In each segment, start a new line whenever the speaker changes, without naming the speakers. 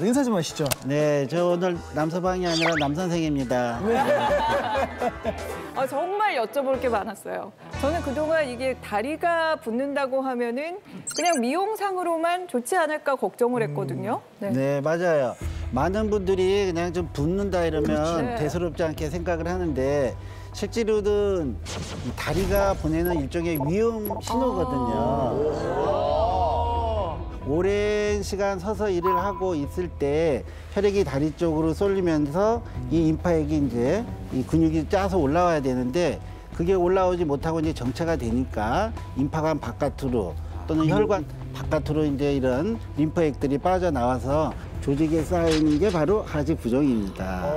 인사 좀 하시죠.
네, 저 오늘 남서방이 아니라 남선생입니다.
정말 여쭤볼 게 많았어요. 저는 그동안 이게 다리가 붓는다고 하면은 그냥 미용상으로만 좋지 않을까 걱정을 했거든요.
네, 맞아요. 많은 분들이 그냥 좀 붓는다 이러면
그렇지.
대수롭지 않게 생각을 하는데 실제로는 이 다리가 보내는 일종의 위험 신호거든요. 오랜 시간 서서 일을 하고 있을 때 혈액이 다리 쪽으로 쏠리면서 이 임파액이 이제 이 근육이 짜서 올라와야 되는데 그게 올라오지 못하고 이제 정체가 되니까 임파관 바깥으로 또는 혈관 바깥으로 이제 이런 림프액들이 빠져나와서 조직에 쌓이는 게 바로 하지 부종입니다.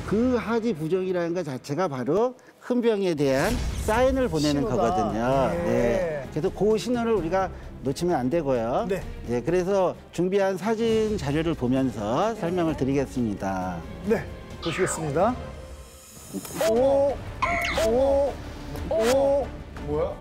그 하지 부종이라는 것 자체가 바로 큰 병에 대한 사인을 보내는
신호다.
거거든요.
네.
네. 그래서 그 신호를 우리가 놓치면 안 되고요.
네.
네, 그래서 준비한 사진 자료를 보면서 설명을 드리겠습니다.
네, 보시겠습니다. 오, 뭐야?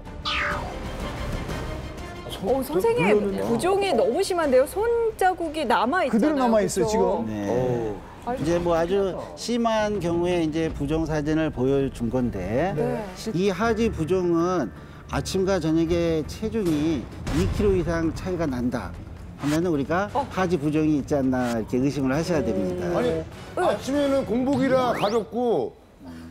선생님, 부종이 너무 심한데요? 손자국이 남아있잖아요.
그대로 남아있어요,
그죠?
지금.
네. 이제 뭐 아주 심한 경우에 이제 부종 사진을 보여준 건데
네.
이 하지 부종은 아침과 저녁에 체중이 2kg 이상 차이가 난다 하면은 우리가 하지 부종이 있지 않나 이렇게 의심을 하셔야 됩니다.
아니 아침에는 공복이라 가볍고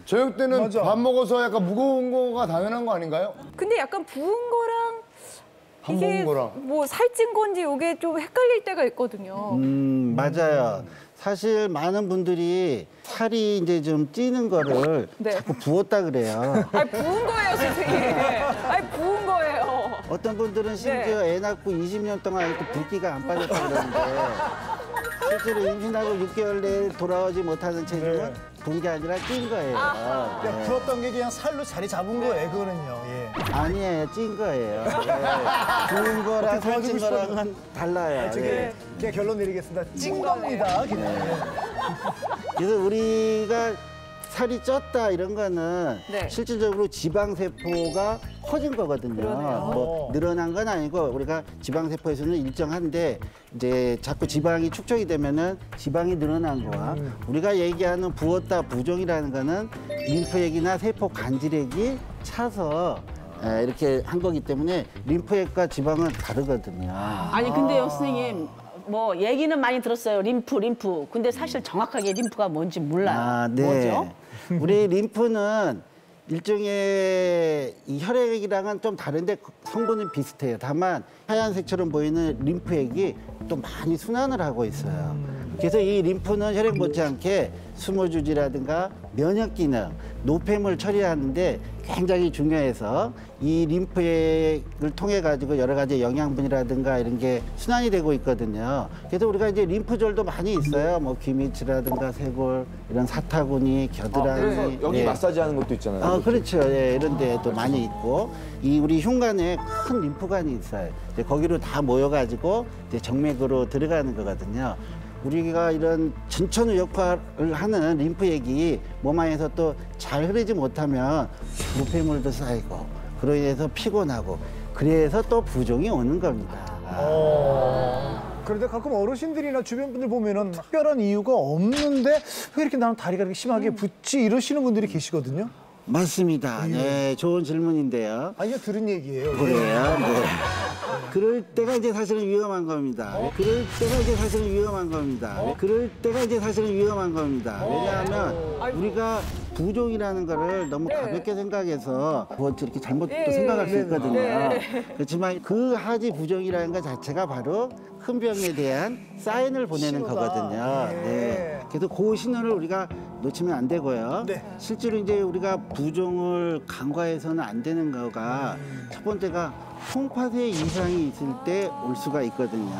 저녁 때는
맞아.
밥 먹어서 약간 무거운 거가 당연한 거 아닌가요?
근데 약간 부은 거랑
밥
이게
먹은 거랑.
뭐 살찐 건지 이게 좀 헷갈릴 때가 있거든요.
맞아요. 사실 많은 분들이 살이 이제 좀 찌는 거를
네.
자꾸 부었다 그래요.
아니, 부은 거예요, 선생님. 아니, 부은 거예요.
어떤 분들은 심지어 애 낳고 20년 동안 이렇게 붓기가 안 빠졌다 그러는데 실제로 임신하고 6개월 내에 돌아오지 못하는 체중은 분 게 아니라 찐 거예요.
그냥
네.
풀었던 게 그냥 살로 자리 잡은 거예요, 그거는요. 예.
아니에요, 찐 거예요. 네. 부은 거랑
어떻게
살찐
도와주고
거랑은 달라요.
저기
네.
그냥 결론 내리겠습니다. 찐 겁니다. 그냥.
그래서 우리가 살이 쪘다 이런 거는
네.
실질적으로 지방세포가 커진 거거든요.
그러네요.
뭐 늘어난 건 아니고 우리가 지방세포에서는 일정한데 이제 자꾸 지방이 축적이 되면은 지방이 늘어난 거와 우리가 얘기하는 부었다 부종이라는 거는 림프액이나 세포 간질액이 차서 이렇게 한 거기 때문에 림프액과 지방은 다르거든요.
아니 근데요 선생님 뭐 얘기는 많이 들었어요 림프 근데 사실 정확하게 림프가 뭔지 몰라요.
아, 네.
뭐죠?
우리 림프는 일종의 이 혈액이랑은 좀 다른데 성분은 비슷해요. 다만 하얀색처럼 보이는 림프액이 또 많이 순환을 하고 있어요. 그래서 이 림프는 혈액 못지않게 수모주지라든가 면역 기능, 노폐물 처리하는데 굉장히 중요해서 이 림프액을 통해 가지고 여러 가지 영양분이라든가 이런 게 순환이 되고 있거든요. 그래서 우리가 이제 림프절도 많이 있어요. 뭐 귀밑이라든가 쇄골, 이런 사타구니, 겨드랑이.
그래서 여기
예.
마사지 하는 것도 있잖아요.
그렇죠. 예, 이런 데도 많이 있고 이 우리 흉관에 큰 림프관이 있어요. 이제 거기로 다 모여가지고 이제 정맥으로 들어가는 거거든요. 우리가 이런 전천후 역할을 하는 림프액이 몸 안에서 또 잘 흐르지 못하면 노폐물도 쌓이고 그로 인해서 피곤하고 그래서 또 부종이 오는 겁니다.
그런데 가끔 어르신들이나 주변 분들 보면은 특별한 이유가 없는데 왜 이렇게 나는 다리가 이렇게 심하게 붓지 이러시는 분들이 계시거든요.
맞습니다. 네, 좋은 질문인데요.
아, 이거 들은 얘기예요.
그래요. 네. 그럴 때가 이제 사실은 위험한 겁니다. 그럴 때가 이제 사실은 위험한 겁니다. 그럴 때가 이제 사실은 위험한 겁니다. 왜냐하면 우리가 부종이라는 거를 너무 가볍게 생각해서 뭐 이렇게 잘못 또 생각할 수 있거든요. 그렇지만 그 하지 부종이라는 것 자체가 바로 큰 병에 대한 사인을 보내는
신호다.
거거든요. 네. 그래서 그 신호를 우리가 놓치면 안 되고요.
네.
실제로 이제 우리가 부종을 간과해서는 안 되는 거가 첫 번째가 콩팥에 이상이 있을 때 올 수가 있거든요.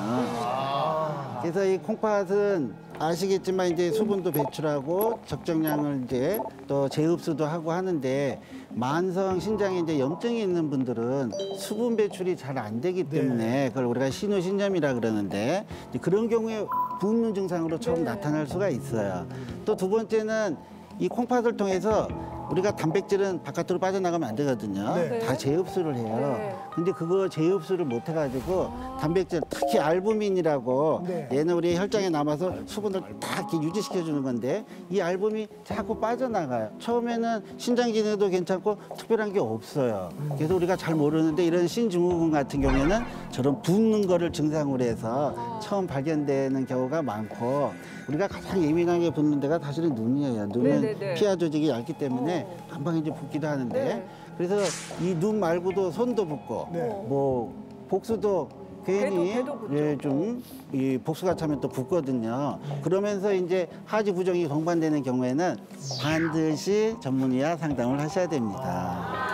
그래서 이 콩팥은 아시겠지만 이제 수분도 배출하고 적정량을 이제 또 재흡수도 하고 하는데 만성 신장에 이제 염증이 있는 분들은 수분 배출이 잘 안 되기 때문에 그걸 우리가 신우신염이라 그러는데 이제 그런 경우에 붓는 증상으로 처음 나타날 수가 있어요. 또 두 번째는 이 콩팥을 통해서 우리가 단백질은 바깥으로 빠져나가면 안 되거든요.
네.
다 재흡수를 해요.
네.
근데 그거 재흡수를 못 해가지고 단백질, 특히 알부민이라고
네.
얘는 우리 혈장에 남아서 수분을 딱 이렇게 유지시켜주는 건데 이 알부민이 자꾸 빠져나가요. 처음에는 신장 기능도 괜찮고 특별한 게 없어요. 그래서 우리가 잘 모르는데 이런 신증후군 같은 경우에는 저런 붓는 거를 증상으로 해서 처음 발견되는 경우가 많고 우리가 가장 예민하게 붓는 데가 사실은 눈이에요. 눈은
네네네.
피하 조직이 얇기 때문에 금방 이제 붓기도 하는데
네.
그래서 이 눈 말고도 손도 붓고
네.
뭐 복수도 괜히
배도 붓죠.
예, 좀 이 복수가 차면 또 붓거든요. 그러면서 이제 하지 부종이 동반되는 경우에는 반드시 전문의와 상담을 하셔야 됩니다.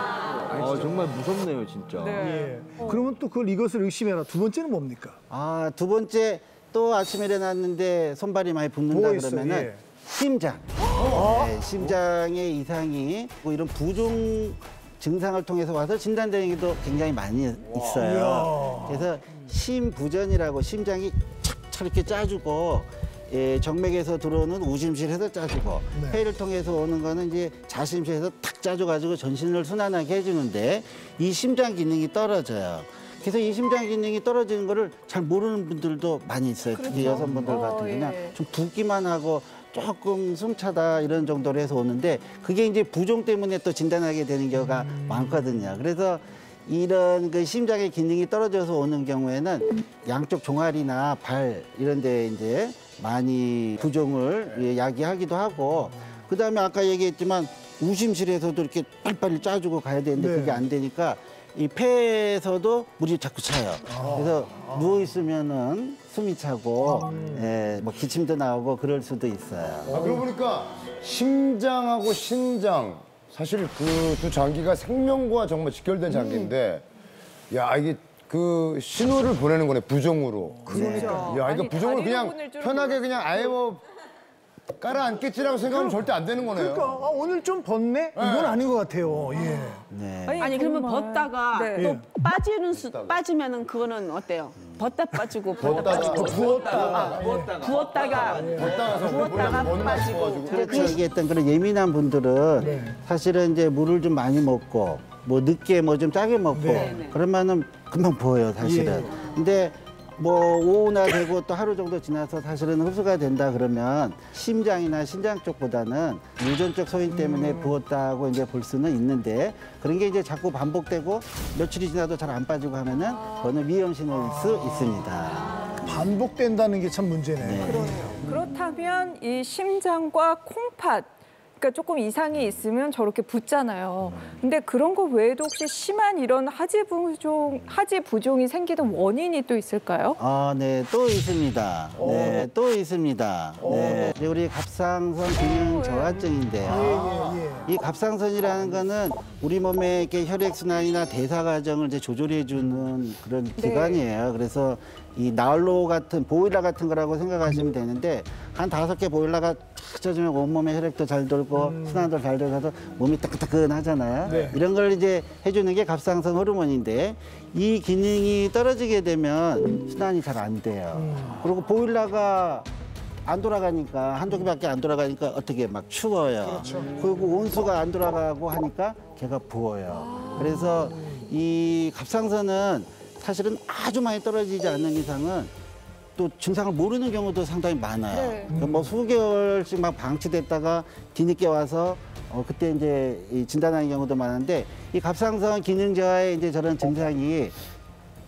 정말 무섭네요, 진짜.
네.
예. 그러면 또 그걸 이것을 의심해라. 두 번째는 뭡니까?
아, 두 번째 또 아침에 일어났는데 손발이 많이 붓는다
뭐가 있어요?
그러면은
예.
심장. 네, 심장의 이상이 뭐 이런 부종 증상을 통해서 와서 진단되는 게도 굉장히 많이 있어요. 그래서 심부전이라고 심장이 착착 이렇게 짜주고 예, 정맥에서 들어오는 우심실에서 짜주고
네.
폐를 통해서 오는 거는 이제 자심실에서 탁 짜줘가지고 전신을 순환하게 해주는데 이 심장 기능이 떨어져요. 그래서 이 심장 기능이 떨어지는 거를 잘 모르는 분들도 많이 있어요. 특히 여성분들 같은 그냥
예.
좀 붓기만 하고 조금 숨차다 이런 정도로 해서 오는데 그게 이제 부종 때문에 또 진단하게 되는 경우가 많거든요. 그래서 이런 그 심장의 기능이 떨어져서 오는 경우에는 양쪽 종아리나 발 이런 데 이제 많이 부종을 예, 야기하기도 하고 그다음에 아까 얘기했지만 우심실에서도 이렇게 빨리빨리 짜주고 가야 되는데
네.
그게 안 되니까 이 폐에서도 물이 자꾸 차요. 그래서 누워 있으면은 숨이 차고, 예, 뭐 기침도 나오고 그럴 수도 있어요.
그러고 보니까 심장하고 신장 사실 그 두 장기가 생명과 정말 직결된 장기인데 야 이게 그 신호를 보내는 거네 부종으로. 그러니까. 야 이거
아니,
부종을
다리로
그냥
보낼 줄은
편하게 그냥 아예 뭐 깔아앉겠지라고 생각하면 절대 안 되는 거네요.
그러니까 아, 오늘 좀 벗네? 이건 아닌 것 같아요. 예.
네.
아니 그러면
정말.
벗다가
네.
또 빠지면은 그거는 어때요? 벗다 빠지고 벗다 빠지고
부었다가
부었다가
부었다가
부었다가 빠지고
그렇죠. 얘기했던 그런 예민한 분들은 사실은 이제 물을 좀 많이 먹고 뭐 늦게 뭐 좀 짜게 먹고
네.
그러면은 금방 부어요 사실은. 근데 뭐 오후나 되고 또 하루 정도 지나서 사실은 흡수가 된다 그러면 심장이나 신장 쪽보다는 유전적 소인 때문에 부었다고 이제 볼 수는 있는데 그런 게 이제 자꾸 반복되고 며칠이 지나도 잘 안 빠지고 하면은 그거는 위험 신호일 수 있습니다.
반복된다는 게 참 문제네.
그렇다면 이 심장과 콩팥, 그러니까 조금 이상이 있으면 저렇게 붓잖아요. 근데 그런 거 외에도 혹시 심한 이런 하지 부종이 생기는 원인이 또 있을까요?
아, 네, 또 있습니다. 네, 또 있습니다. 네, 이제 우리 갑상선 기능 저하증인데요. 이 갑상선이라는 거는 우리 몸의 이렇게 혈액 순환이나 대사 과정을 이제 조절해 주는 그런 기관이에요. 그래서 이 난로 같은 보일러 같은 거라고 생각하시면 되는데 한 5개 보일러가 탁 쳐주면 온몸에 혈액도 잘 돌고 순환도 잘 돌아서 몸이 따끈따끈하잖아요.
네.
이런 걸 이제 해주는 게 갑상선 호르몬인데 이 기능이 떨어지게 되면 순환이 잘 안 돼요. 그리고 보일러가 안 돌아가니까 한두 개밖에 안 돌아가니까 어떻게 막 추워요. 그리고 온수가 안 돌아가고 하니까 걔가 부어요. 그래서 이 갑상선은 사실은 아주 많이 떨어지지 않는 이상은 또 증상을 모르는 경우도 상당히 많아요.
네.
그러니까 뭐 수개월씩 막 방치됐다가 뒤늦게 와서 그때 이제 이 진단하는 경우도 많은데 이 갑상선 기능 저하의 이제 저런 증상이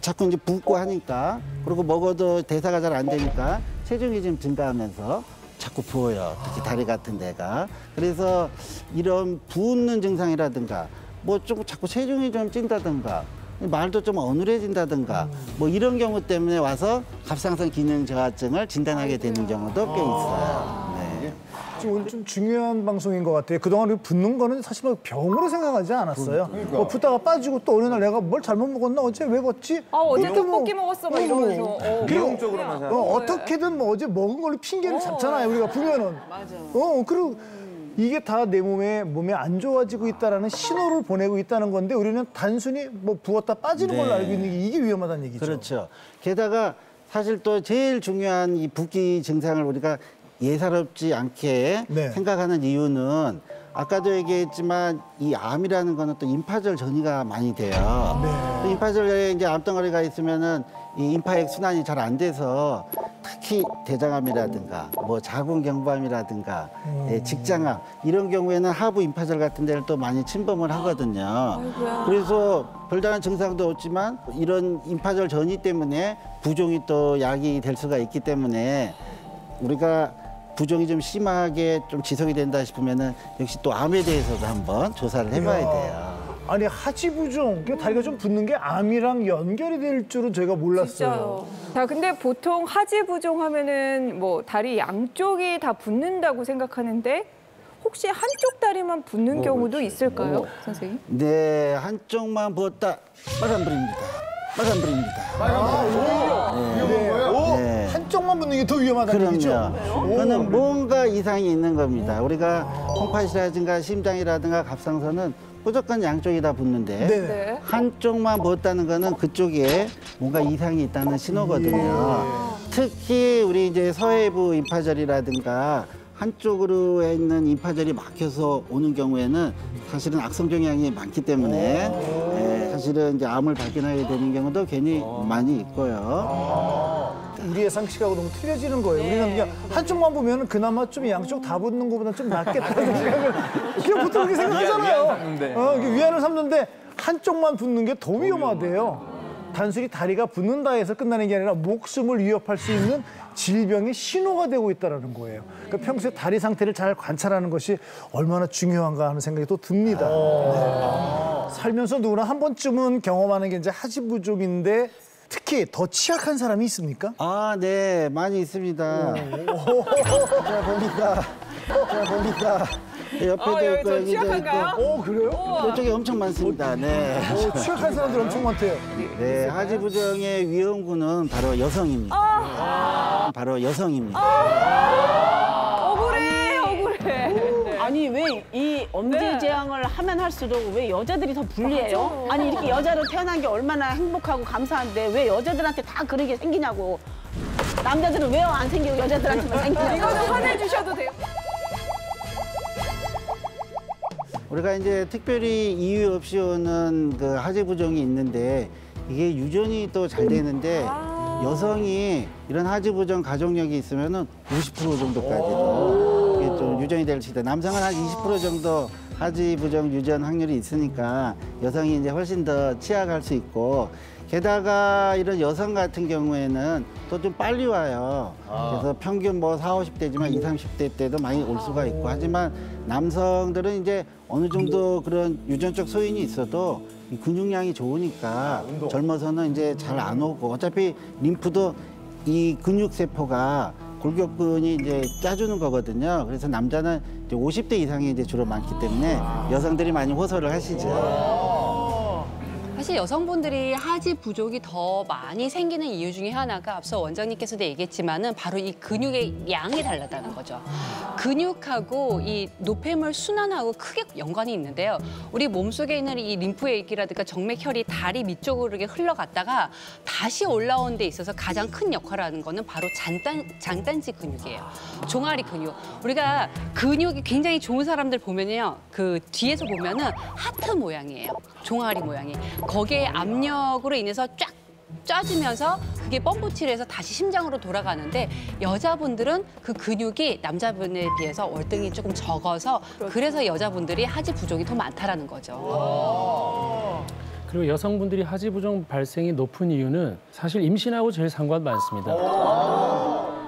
자꾸 이제 붓고 하니까 그리고 먹어도 대사가 잘 안 되니까 체중이 좀 증가하면서 자꾸 부어요. 특히 다리 같은 데가. 그래서 이런 붓는 증상이라든가 뭐 좀 자꾸 체중이 좀 찐다든가 말도 좀 어눌해진다든가 뭐 이런 경우 때문에 와서 갑상선 기능 저하증을 진단하게 되는 경우도 꽤 있어요. 네.
지금 오늘 좀 중요한 방송인 것 같아요. 그동안 붓는 거는 사실 막 병으로 생각하지 않았어요. 뭐 붓다가 빠지고 또 어느 날 내가 뭘 잘못 먹었나 어제 왜 붓지?
아, 어제
그것도 뭐,
떡볶이 먹었어 막 이러면서.
그리고
미용적으로만 생각.
어떻게든 뭐 어제 먹은 걸로 핑계를 잡잖아요. 우리가 보면은.
맞아.
그리고 이게 다 내 몸에 안 좋아지고 있다라는 신호를 보내고 있다는 건데 우리는 단순히 뭐 부었다 빠지는 걸로
네.
알고 있는 게 이게 위험하다는 얘기죠.
그렇죠. 게다가 사실 또 제일 중요한 이 붓기 증상을 우리가 예사롭지 않게
네.
생각하는 이유는 아까도 얘기했지만 이 암이라는 거는 또 임파절 전이가 많이 돼요. 또 임파절에 이제 암덩어리가 있으면은 이 임파액 순환이 잘 안 돼서 특히 대장암이라든가 뭐 자궁경부암이라든가 직장암 이런 경우에는 하부 임파절 같은 데를 또 많이 침범을 하거든요.
아이고야.
그래서 별다른 증상도 없지만 이런 임파절 전이 때문에 부종이 또 약이 될 수가 있기 때문에 우리가 부종이 좀 심하게 좀 지속이 된다 싶으면은 역시 또 암에 대해서도 한번 조사를 해봐야 돼요.
아니 하지부종, 다리가 좀 붓는 게 암이랑 연결이 될 줄은 제가 몰랐어요.
진짜요. 자, 근데 보통 하지부종 하면은 뭐 다리 양쪽이 다 붓는다고 생각하는데 혹시 한쪽 다리만 붓는 경우도 있을까요, 선생님?
네, 한쪽만 부었다. 빨간불입니다. 빨간불입니다. 네.
한쪽만 붓는 게 더 위험하다는 얘기죠?
그럼요. 그거는 뭔가 이상이 있는 겁니다. 우리가 콩팥이라든가 심장이라든가 갑상선은 무조건 양쪽이 다 붓는데
네.
한쪽만 부었다는 거는 그쪽에 뭔가 이상이 있다는 신호거든요. 특히 우리 이제 서해부 임파절이라든가 한쪽으로 있는 임파절이 막혀서 오는 경우에는 사실은 악성 종양이 많기 때문에 사실은 이제 암을 발견하게 되는 경우도 괜히 많이 있고요.
우리의 상식하고 너무 틀려지는 거예요. 우리는 그냥 한쪽만 보면 그나마 좀 양쪽 다 붓는 것보다 좀 낫겠다는 생각을 그냥 보통 그렇게 생각하잖아요. 이게 위안을 삼는데 한쪽만 붓는 게 더 위험하대요. 단순히 다리가 붓는다 해서 끝나는 게 아니라 목숨을 위협할 수 있는 질병의 신호가 되고 있다는 거예요. 그러니까 평소에 다리 상태를 잘 관찰하는 것이 얼마나 중요한가 하는 생각이 또 듭니다. 네. 살면서 누구나 한 번쯤은 경험하는 게 이제 하지부종인데 특히 더 취약한 사람이 있습니까?
아, 네, 많이 있습니다. 제가 보니까 옆에도 있고
저
여기도
취약한가요?
그래요?
있고 이쪽에 엄청 많습니다. 네.
취약한 사람들 엄청 많대요.
네, 하지부종의 위험군은 바로 여성입니다. 바로 여성입니다.
억울해.
아니 왜 이 엄지 제왕을 하면 할수록 왜 여자들이 더 불리해요? 아니 이렇게 여자로 태어난 게 얼마나 행복하고 감사한데 왜 여자들한테 다 그런 게 생기냐고. 남자들은 왜 안 생기고 여자들한테만 생기냐고.
이거는 화내주셔도 돼요.
우리가 이제 특별히 이유 없이 오는 그 하지부종이 있는데 이게 유전이 또 잘 되는데 여성이 이런 하지부종 가족력이 있으면은 50% 정도까지도 이게 좀 유전이 될 수 있다. 남성은 한 20% 정도 하지부종 유전 확률이 있으니까 여성이 이제 훨씬 더 취약할 수 있고 게다가 이런 여성 같은 경우에는 또 좀 빨리 와요. 그래서 평균 뭐 40, 50대지만 20, 30대 때도 많이 올 수가 있고 하지만 남성들은 이제 어느 정도 그런 유전적 소인이 있어도 이 근육량이 좋으니까 젊어서는 이제 잘 안 오고 어차피 림프도 이 근육세포가 골격근이 이제 짜주는 거거든요. 그래서 남자는 이제 50대 이상이 이제 주로 많기 때문에 여성들이 많이 호소를 하시죠.
사실 여성분들이 하지 부족이 더 많이 생기는 이유 중에 하나가 앞서 원장님께서도 얘기했지만은 바로 이 근육의 양이 달라다는 거죠. 근육하고 이 노폐물 순환하고 크게 연관이 있는데요. 우리 몸속에 있는 이 림프액이라든가 정맥혈이 다리 밑쪽으로 이렇게 흘러갔다가 다시 올라온 데 있어서 가장 큰 역할을 하는 거는 바로 장단지 근육이에요. 종아리 근육. 우리가 근육이 굉장히 좋은 사람들 보면요. 그 뒤에서 보면은 하트 모양이에요. 종아리 모양이. 거기에 압력으로 인해서 쫙 짜지면서 그게 펌프치를 해서 다시 심장으로 돌아가는데 여자분들은 그 근육이 남자분에 비해서 월등히 조금 적어서 그래서 여자분들이 하지 부종이 더 많다라는 거죠.
그리고 여성분들이 하지부종 발생이 높은 이유는 사실 임신하고 제일 상관 많습니다.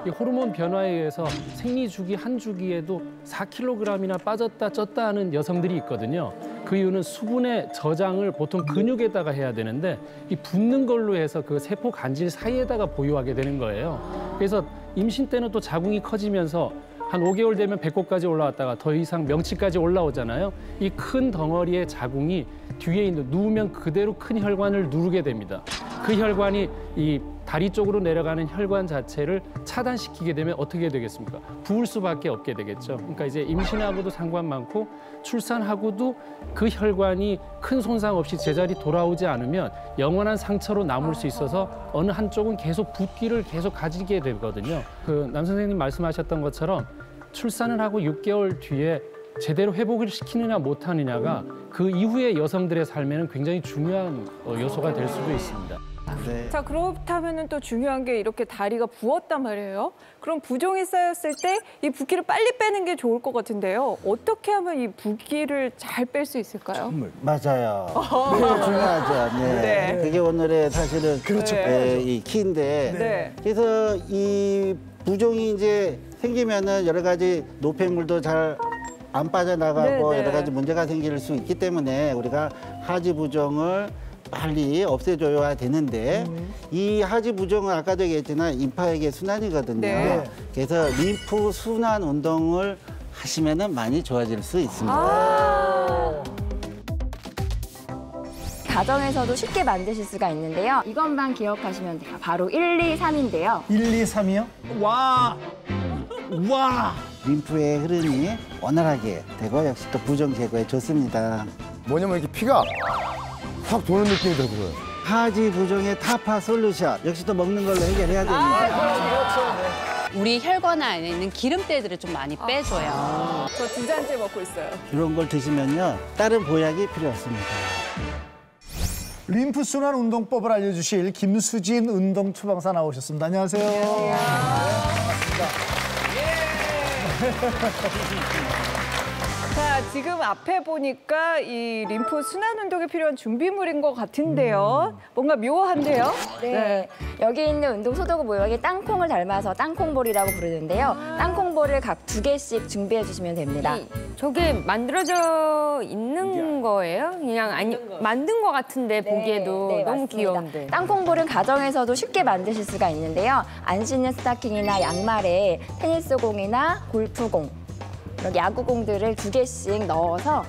이 호르몬 변화에 의해서 생리주기 한 주기에도 4kg이나 빠졌다 쪘다 하는 여성들이 있거든요. 그 이유는 수분의 저장을 보통 근육에다가 해야 되는데 이 붓는 걸로 해서 그 세포 간질 사이에다가 보유하게 되는 거예요. 그래서 임신 때는 또 자궁이 커지면서 한 5개월 되면 배꼽까지 올라왔다가 더 이상 명치까지 올라오잖아요. 이 큰 덩어리의 자궁이 뒤에 있는 누우면 그대로 큰 혈관을 누르게 됩니다. 그 혈관이 이 다리 쪽으로 내려가는 혈관 자체를 차단시키게 되면 어떻게 되겠습니까? 부을 수밖에 없게 되겠죠. 그러니까 이제 임신하고도 상관 많고 출산하고도 그 혈관이 큰 손상 없이 제자리 돌아오지 않으면 영원한 상처로 남을 수 있어서 어느 한쪽은 계속 붓기를 계속 가지게 되거든요. 그 남 선생님 말씀하셨던 것처럼 출산을 하고 6개월 뒤에 제대로 회복을 시키느냐 못하느냐가 그 이후의 여성들의 삶에는 굉장히 중요한 요소가 될 수도 있습니다.
네.
자, 그렇다면은 또 중요한 게 이렇게 다리가 부었단 말이에요. 그럼 부종이 쌓였을 때 이 붓기를 빨리 빼는 게 좋을 것 같은데요. 어떻게 하면 이 붓기를 잘 뺄 수 있을까요?
맞아요. 매우 중요하죠. 네.
네.
그게 오늘의 사실은 이 키인데.
네.
그래서 이 부종이 이제 생기면은 여러 가지 노폐물도 잘 안 빠져나가고
네, 네.
여러 가지 문제가 생길 수 있기 때문에 우리가 하지 부종을 빨리 없애줘야 되는데 이 하지 부종은 아까도 얘기했지만 림파액의 순환이거든요.
네.
그래서 림프 순환 운동을 하시면은 많이 좋아질 수 있습니다.
가정에서도 쉽게 만드실 수가 있는데요. 이것만 기억하시면 돼요. 바로 1, 2, 3인데요.
1, 2, 3이요? 와! 와!
림프의 흐름이 원활하게 되고 역시 또 부종 제거에 좋습니다.
뭐냐면 이렇게 피가 확 도는 느낌이 들어요.
하지 부종의 타파 솔루션 역시 또 먹는 걸로 해결해야 됩니다.
우리 혈관 안에 있는 기름때들을 좀 많이 빼줘요.
저 2잔째 먹고 있어요.
이런 걸 드시면요 다른 보약이 필요 없습니다.
림프 순환 운동법을 알려주실 김수진 운동 처방사 나오셨습니다. 안녕하세요.
자, 지금 앞에 보니까 이 림프 순환 운동에 필요한 준비물인 것 같은데요. 뭔가 묘한데요?
네. 여기 있는 운동 소도구 모형이 땅콩을 닮아서 땅콩볼이라고 부르는데요. 땅콩볼을 각 2개씩 준비해 주시면 됩니다.
저게 만들어져 있는 거예요? 그냥 아니 만든 거 같은데 보기에도
네,
너무
맞습니다.
귀여운데.
땅콩볼은 가정에서도 쉽게 만드실 수가 있는데요. 안 신는 스타킹이나 양말에 테니스공이나 골프공, 이런 야구공들을 2개씩 넣어서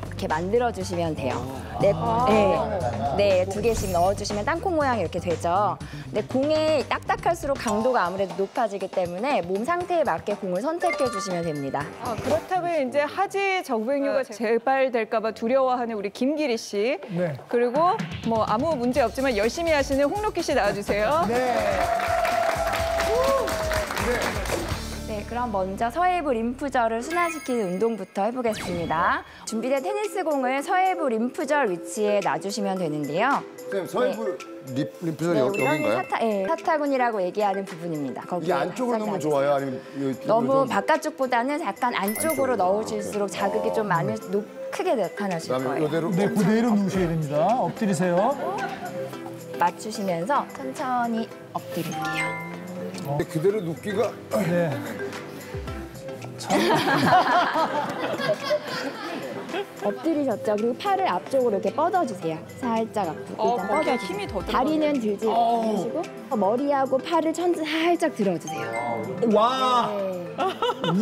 이렇게 만들어 주시면 돼요. 네, 2개씩 넣어주시면 땅콩 모양이 이렇게 되죠. 근데 공이 딱딱할수록 강도가 아무래도 높아지기 때문에 몸 상태에 맞게 공을 선택해 주시면 됩니다.
아, 그렇다면 이제 하지 정맥류가 재발될까 봐 두려워하는 우리 김기리 씨.
네.
그리고 뭐 아무 문제 없지만 열심히 하시는 홍록기 씨 나와주세요.
네, 그럼 먼저 서해부 림프절을 순환시키는 운동부터 해보겠습니다. 준비된 테니스공을 서해부 림프절 위치에 놔주시면 되는데요.
선생님, 서해부 림프절이
우리가
여기인가요?
사타군이라고 얘기하는 부분입니다.
이게
거기에
안쪽으로
살짝
넣으면
놔주세요.
좋아요? 아니면 이
너무
좀...
바깥쪽보다는 약간 안쪽으로 넣으실수록 자극이 좀 많이 크게 나타나실
그다음에
거예요.
이대로
네, 그대로 누우셔야 됩니다. 엎드리세요.
맞추시면서 천천히 엎드릴게요.
그대로 눕기가
네.
엎드리셨죠? 그리고 팔을 앞쪽으로 이렇게 뻗어주세요. 살짝 앞으로. 일단
거기에
뻗어주세요.
힘이 더
다리는 들지 마시고 머리하고 팔을 살짝 들어주세요.
와!
네.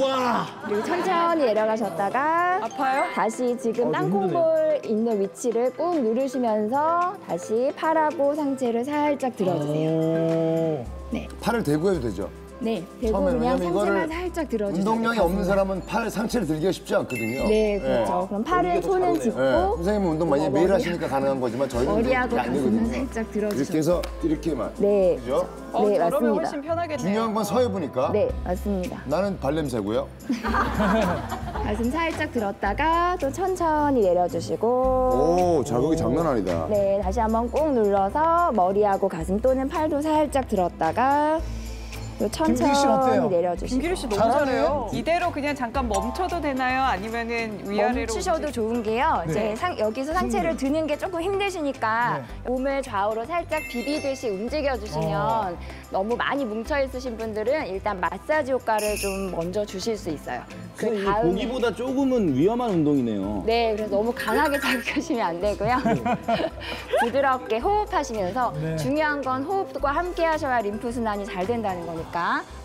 와!
그리고 천천히 내려가셨다가
아파요?
다시 지금 땅콩볼 있는 위치를 꾹 누르시면서 다시 팔하고 상체를 살짝 들어주세요. 네,
팔을 대고 해도 되죠?
네, 대고
처음에는
그냥
왜냐면
상체만
이거를
살짝 들어주세요.
운동량이 없는 사람은 팔 상체를 들기가 쉽지 않거든요.
네, 그렇죠. 그럼 팔을 손은 짚고
네. 선생님은 운동 많이 매일 하시니까 가능한 거지만 저희는
머리하고
안
가슴은
되거든요.
살짝
이렇게
들어주세요.
해서 이렇게만.
네,
그죠?
네,
저러면
맞습니다.
훨씬 편하겠네요.
중요한 건 서해부니까.
네, 맞습니다.
나는 발냄새고요.
가슴 살짝 들었다가 또 천천히 내려주시고
오, 자극이 장난 아니다.
네, 다시 한번 꾹 눌러서 머리하고 가슴 또는 팔도 살짝 들었다가 또
김기리 씨는 어때요?
천천히 내려주시고
김기리 씨 너무
잘하네.
잘해요. 이대로 그냥 잠깐 멈춰도 되나요? 아니면은 위아래로
멈추셔도 좋은 게요. 이제 여기서 상체를 드는 게 조금 힘드시니까
네.
몸을 좌우로 살짝 비비듯이 움직여주시면 너무 많이 뭉쳐 있으신 분들은 일단 마사지 효과를 좀 먼저 주실 수 있어요. 그 다음에
보기보다 조금은 위험한 운동이네요.
네, 그래서 너무 강하게 자극하시면 안 되고요. 부드럽게 호흡하시면서
네.
중요한 건 호흡과 함께 하셔야 림프 순환이 잘 된다는 거니까.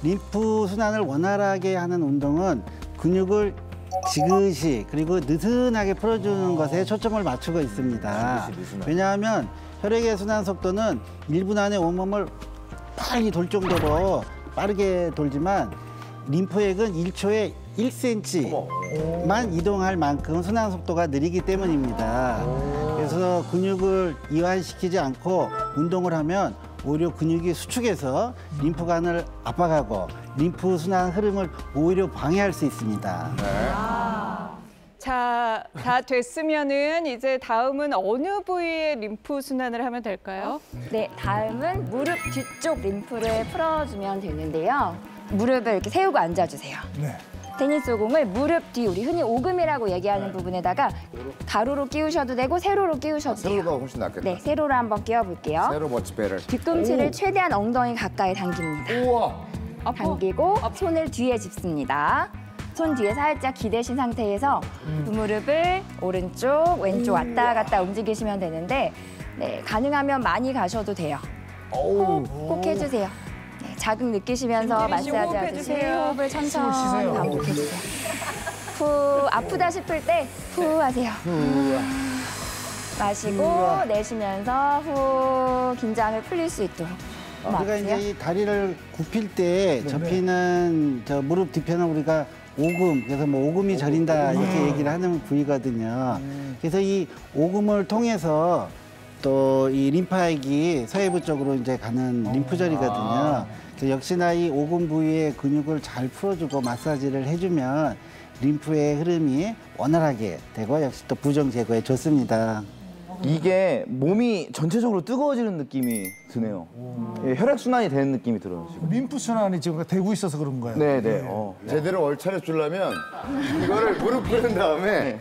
림프 순환을 원활하게 하는 운동은 근육을 지그시 그리고 느슨하게 풀어주는 것에 초점을 맞추고 있습니다. 왜냐하면 혈액의 순환 속도는 1분 안에 온몸을 빨리 돌 정도로 빠르게 돌지만 림프액은 1초에 1cm만 이동할 만큼 순환 속도가 느리기 때문입니다. 그래서 근육을 이완시키지 않고 운동을 하면 오히려 근육이 수축해서 림프관을 압박하고 림프 순환 흐름을 오히려 방해할 수 있습니다.
자, 다 됐으면은 이제 다음은 어느 부위의 림프 순환을 하면 될까요?
네, 다음은 무릎 뒤쪽 림프를 풀어주면 되는데요. 무릎을 이렇게 세우고 앉아주세요.
네.
테니스 공을 무릎 뒤, 우리 흔히 오금이라고 얘기하는 부분에다가 가로로 끼우셔도 되고 세로로 끼우셔도 돼요.
세로가 훨씬 낫겠다.
네, 세로로 한번 끼워볼게요.
세로 much better.
뒤꿈치를 최대한 엉덩이 가까이 당깁니다.
우와.
당기고 손을 뒤에 짚습니다. 손 뒤에 살짝 기대신 상태에서 두 무릎을 오른쪽, 왼쪽 왔다 갔다 움직이시면 되는데 네, 가능하면 많이 가셔도 돼요. 호흡 꼭 해주세요. 네, 자극 느끼시면서
김기리 씨
마사지
호흡
하듯이
해주세요.
호흡을
숨을
천천히
쉬세요.
반복해주세요. 후, 아프다 싶을 때 후 하세요. 마시고 내쉬면서 후 긴장을 풀릴 수 있도록.
우리가 이제 이 다리를 굽힐 때 접히는 저 무릎 뒤편은 우리가 오금, 그래서 뭐 오금이 저린다 이렇게 얘기를 하는 부위거든요. 그래서 이 오금을 통해서 또 이 림파액이 서해부 쪽으로 이제 가는 림프절이거든요. 그래서 역시나 이 오금 부위의 근육을 잘 풀어주고 마사지를 해주면 림프의 흐름이 원활하게 되고 역시 또 부종 제거에 좋습니다.
이게 몸이 전체적으로 뜨거워지는 느낌이 드네요. 예, 혈액순환이 되는 느낌이 들어요, 지금.
림프 순환이 지금 되고 있어서 그런 거예요.
네네.
제대로 얼차려 주려면 이거를 무릎 꿇은 다음에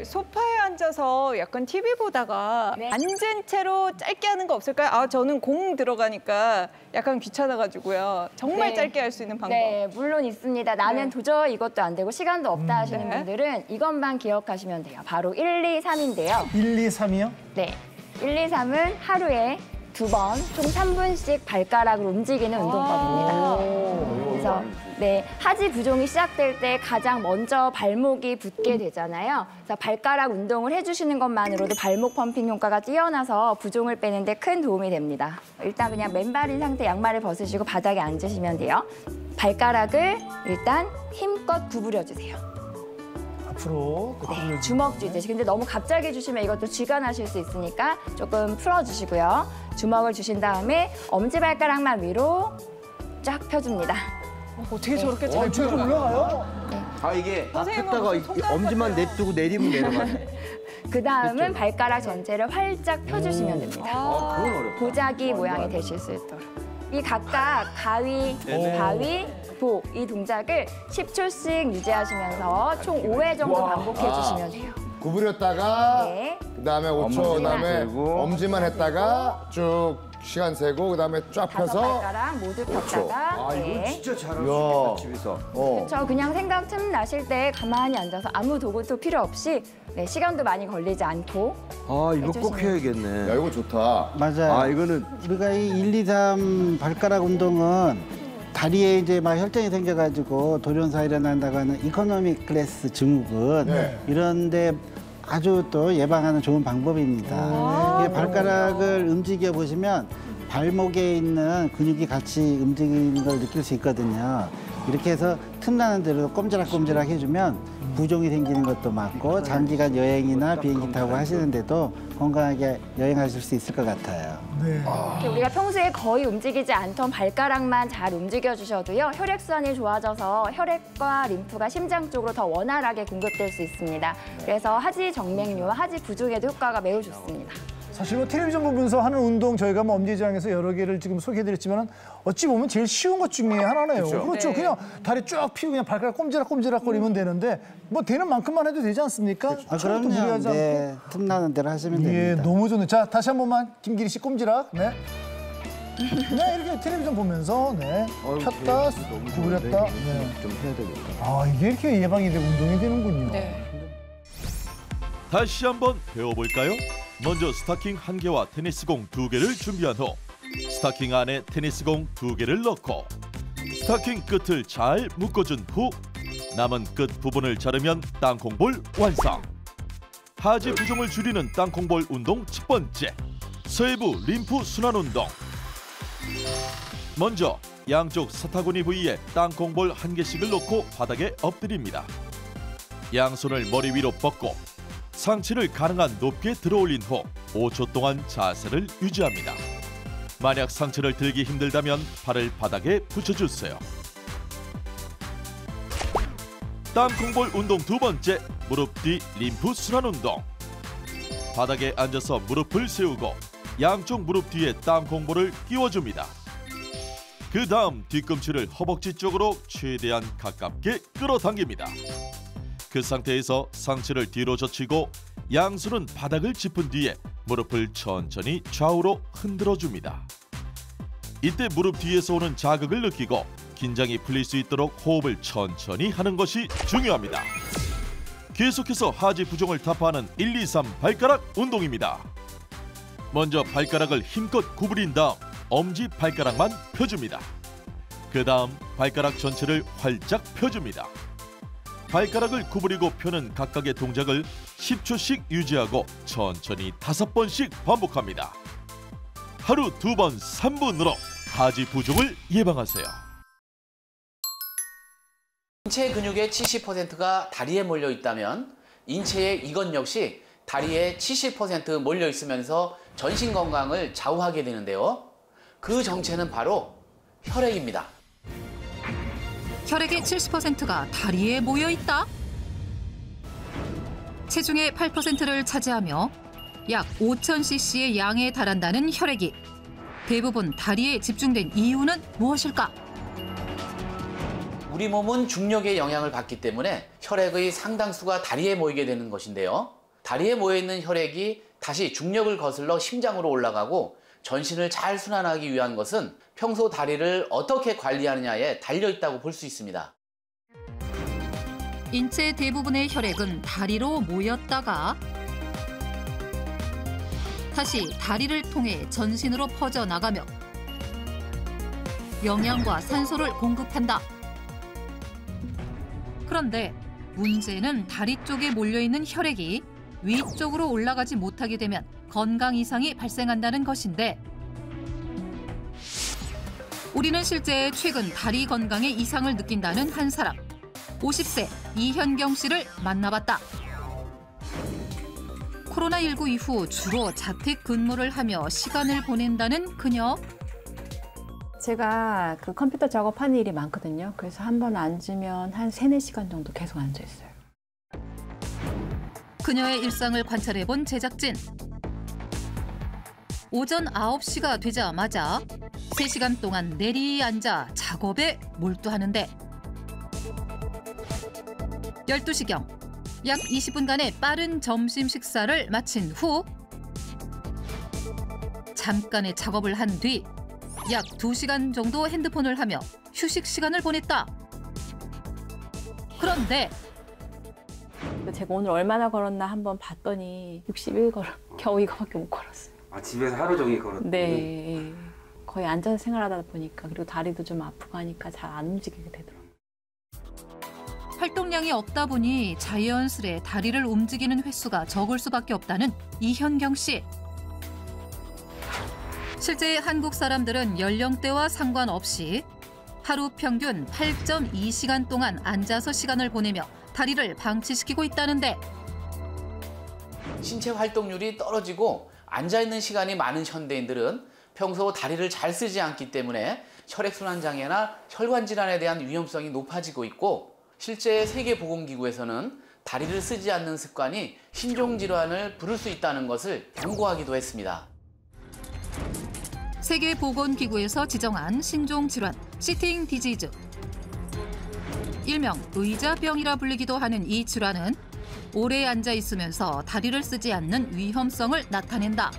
소파에 앉아서 약간 TV 보다가 앉은 채로 짧게 하는 거 없을까요? 아, 저는 공 들어가니까 약간 귀찮아가지고요. 정말
네.
짧게 할 수 있는 방법.
네, 물론 있습니다. 나는 도저히 이것도 안 되고 시간도 없다 하시는
네.
분들은 이것만 기억하시면 돼요. 바로 1, 2, 3인데요.
1, 2, 3이요?
네, 1, 2, 3은 하루에 2번, 총 3분씩 발가락을 움직이는 운동법입니다. 그래서 네, 하지 부종이 시작될 때 가장 먼저 발목이 붓게 되잖아요. 그래서 발가락 운동을 해주시는 것만으로도 발목 펌핑 효과가 뛰어나서 부종을 빼는 데 큰 도움이 됩니다. 일단 그냥 맨발인 상태 양말을 벗으시고 바닥에 앉으시면 돼요. 발가락을 일단 힘껏 구부려 주세요.
앞으로.
네, 주먹 쥐듯이. 근데 너무 갑자기 해주시면 이것도 쥐가 나실 수 있으니까 조금 풀어주시고요. 주먹을 주신 다음에 엄지발가락만 위로 쫙 펴줍니다.
어떻게 저렇게 잘
저 올라가요?
아, 이게
폈다가
엄지만 냅두고 내리면 내려가네.
그 다음은 발가락 전체를 활짝 펴주시면 됩니다.
그건 어렵다.
보자기 모양이 되실 수 있도록. 이 각각 가위, 바위, 보 이 동작을 10초씩 유지하시면서 총 5회 정도 반복해 주시면 돼요.
구부렸다가
네.
그다음에 5초 그다음에
들고.
엄지만 했다가 쭉 시간 세고 그다음에 쫙
5
펴서
발가락 모두 폈다가 네.
야.
집에서.
저 그냥 생각 틈 나실 때 가만히 앉아서 아무 도구도 필요 없이 네, 시간도 많이 걸리지 않고
아, 이거 꼭
해주시면
해야겠네.
야 이거 좋다.
맞아요.
아, 이거는
우리가 이 1, 2, 3 발가락 운동은 다리에 이제 막 혈전이 생겨가지고 돌연사 일어난다고 하는 이코노믹 클래스 증후군
네.
이런데 아주 또 예방하는 좋은 방법입니다. 이게 발가락을 움직여 보시면 발목에 있는 근육이 같이 움직이는 걸 느낄 수 있거든요. 이렇게 해서 틈나는 대로 꼼지락꼼지락 해주면 부종이 생기는 것도 막고 장기간 여행이나 비행기 타고 하시는데도 건강하게 여행하실 수 있을 것 같아요.
네.
이렇게 우리가 평소에 거의 움직이지 않던 발가락만 잘 움직여 주셔도요. 혈액순환이 좋아져서 혈액과 림프가 심장 쪽으로 더 원활하게 공급될 수 있습니다. 그래서 하지 정맥류와 하지 부종에도 효과가 매우 좋습니다.
사실 뭐 텔레비전 보면서 하는 운동 저희가 뭐 엄지지항에서 여러 개를 지금 소개해드렸지만 어찌 보면 제일 쉬운 것 중에 하나네요. 그렇죠.
네.
그냥 다리 쭉 피고 그냥 발가락 꼼지락꼼지락거리면 되는데 뭐 되는 만큼만 해도 되지 않습니까?
아,
처음부터
그럼요.
무리하지 않고.
네, 틈나는 대로 하시면
예,
됩니다.
너무 좋네. 자, 다시 한 번만 김기리 씨 꼼지락. 네. 네, 이렇게 텔레비전 보면서 네. 폈다, 구부렸다. 네.
좀 해야 되겠다.
아, 이게 이렇게 예방이 되고 운동이 되는군요.
네.
다시 한번 배워볼까요? 먼저 스타킹 1개와 테니스공 2개를 준비한 후 스타킹 안에 테니스공 2개를 넣고 스타킹 끝을 잘 묶어준 후 남은 끝 부분을 자르면 땅콩볼 완성. 하지 부종을 줄이는 땅콩볼 운동 첫 번째, 서해부 림프 순환 운동. 먼저 양쪽 사타구니 부위에 땅콩볼 1개씩을 놓고 바닥에 엎드립니다. 양손을 머리 위로 뻗고 상체를 가능한 높게 들어올린 후 5초 동안 자세를 유지합니다. 만약 상체를 들기 힘들다면 발을 바닥에 붙여주세요. 땅콩볼 운동 두 번째, 무릎 뒤 림프 순환 운동. 바닥에 앉아서 무릎을 세우고 양쪽 무릎 뒤에 땅콩볼을 끼워줍니다. 그 다음 뒤꿈치를 허벅지 쪽으로 최대한 가깝게 끌어당깁니다. 그 상태에서 상체를 뒤로 젖히고 양손은 바닥을 짚은 뒤에 무릎을 천천히 좌우로 흔들어줍니다. 이때 무릎 뒤에서 오는 자극을 느끼고 긴장이 풀릴 수 있도록 호흡을 천천히 하는 것이 중요합니다. 계속해서 하지 부종을 타파하는 1, 2, 3 발가락 운동입니다. 먼저 발가락을 힘껏 구부린 다음 엄지 발가락만 펴줍니다. 그 다음 발가락 전체를 활짝 펴줍니다. 발가락을 구부리고 펴는 각각의 동작을 10초씩 유지하고 천천히 5번씩 반복합니다. 하루 2번 3분으로 하지 부종을 예방하세요.
인체 근육의 70%가 다리에 몰려 있다면 인체의 이것 역시 다리에 70% 몰려 있으면서 전신 건강을 좌우하게 되는데요. 그 정체는 바로 혈액입니다.
혈액의 70%가 다리에 모여 있다? 체중의 8%를 차지하며 약 5,000cc의 양에 달한다는 혈액이 대부분 다리에 집중된 이유는 무엇일까?
우리 몸은 중력의 영향을 받기 때문에 혈액의 상당수가 다리에 모이게 되는 것인데요. 다리에 모여있는 혈액이 다시 중력을 거슬러 심장으로 올라가고 전신을 잘 순환하기 위한 것은 평소 다리를 어떻게 관리하느냐에 달려있다고 볼 수 있습니다.
인체 대부분의 혈액은 다리로 모였다가 다시 다리를 통해 전신으로 퍼져나가며 영양과 산소를 공급한다. 그런데 문제는 다리 쪽에 몰려있는 혈액이 위쪽으로 올라가지 못하게 되면 건강 이상이 발생한다는 것인데 우리는 실제 최근 다리 건강에 이상을 느낀다는 한 사람 50세 이현경 씨를 만나봤다. 코로나19 이후 주로 자택 근무를 하며 시간을 보낸다는 그녀.
제가 그 컴퓨터 작업하는 일이 많거든요. 그래서 한 번 앉으면 한 3-4시간 정도 계속 앉아 있어요.
그녀의 일상을 관찰해본 제작진. 오전 9시가 되자마자 3시간 동안 내리 앉아 작업에 몰두하는데 12시경 약 20분간의 빠른 점심 식사를 마친 후 잠깐의 작업을 한 뒤 약 2시간 정도 핸드폰을 하며 휴식 시간을 보냈다. 그런데
제가 오늘 얼마나 걸었나 한번 봤더니 61 걸어. 겨우 이거밖에 못 걸었어요.
아, 집에서 하루 종일 걸었어요?
네. 거의 앉아서 생활하다 보니까 그리고 다리도 좀 아프고 하니까 잘 안 움직이게 되더라고요.
활동량이 없다 보니 자연스레 다리를 움직이는 횟수가 적을 수밖에 없다는 이현경 씨. 실제 한국 사람들은 연령대와 상관없이 하루 평균 8.2시간 동안 앉아서 시간을 보내며 다리를 방치시키고 있다는데
신체 활동률이 떨어지고 앉아있는 시간이 많은 현대인들은 평소 다리를 잘 쓰지 않기 때문에 혈액순환 장애나 혈관 질환에 대한 위험성이 높아지고 있고 실제 세계보건기구에서는 다리를 쓰지 않는 습관이 신종질환을 부를 수 있다는 것을 경고하기도 했습니다.
세계보건기구에서 지정한 신종질환, 시팅 디지즈. 일명 의자병이라 불리기도 하는 이 질환은 오래 앉아 있으면서 다리를 쓰지 않는 위험성을 나타낸다.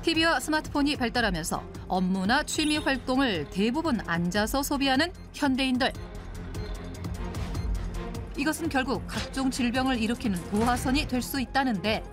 TV와 스마트폰이 발달하면서 업무나 취미 활동을 대부분 앉아서 소비하는 현대인들. 이것은 결국 각종 질병을 일으키는 도화선이 될 수 있다는데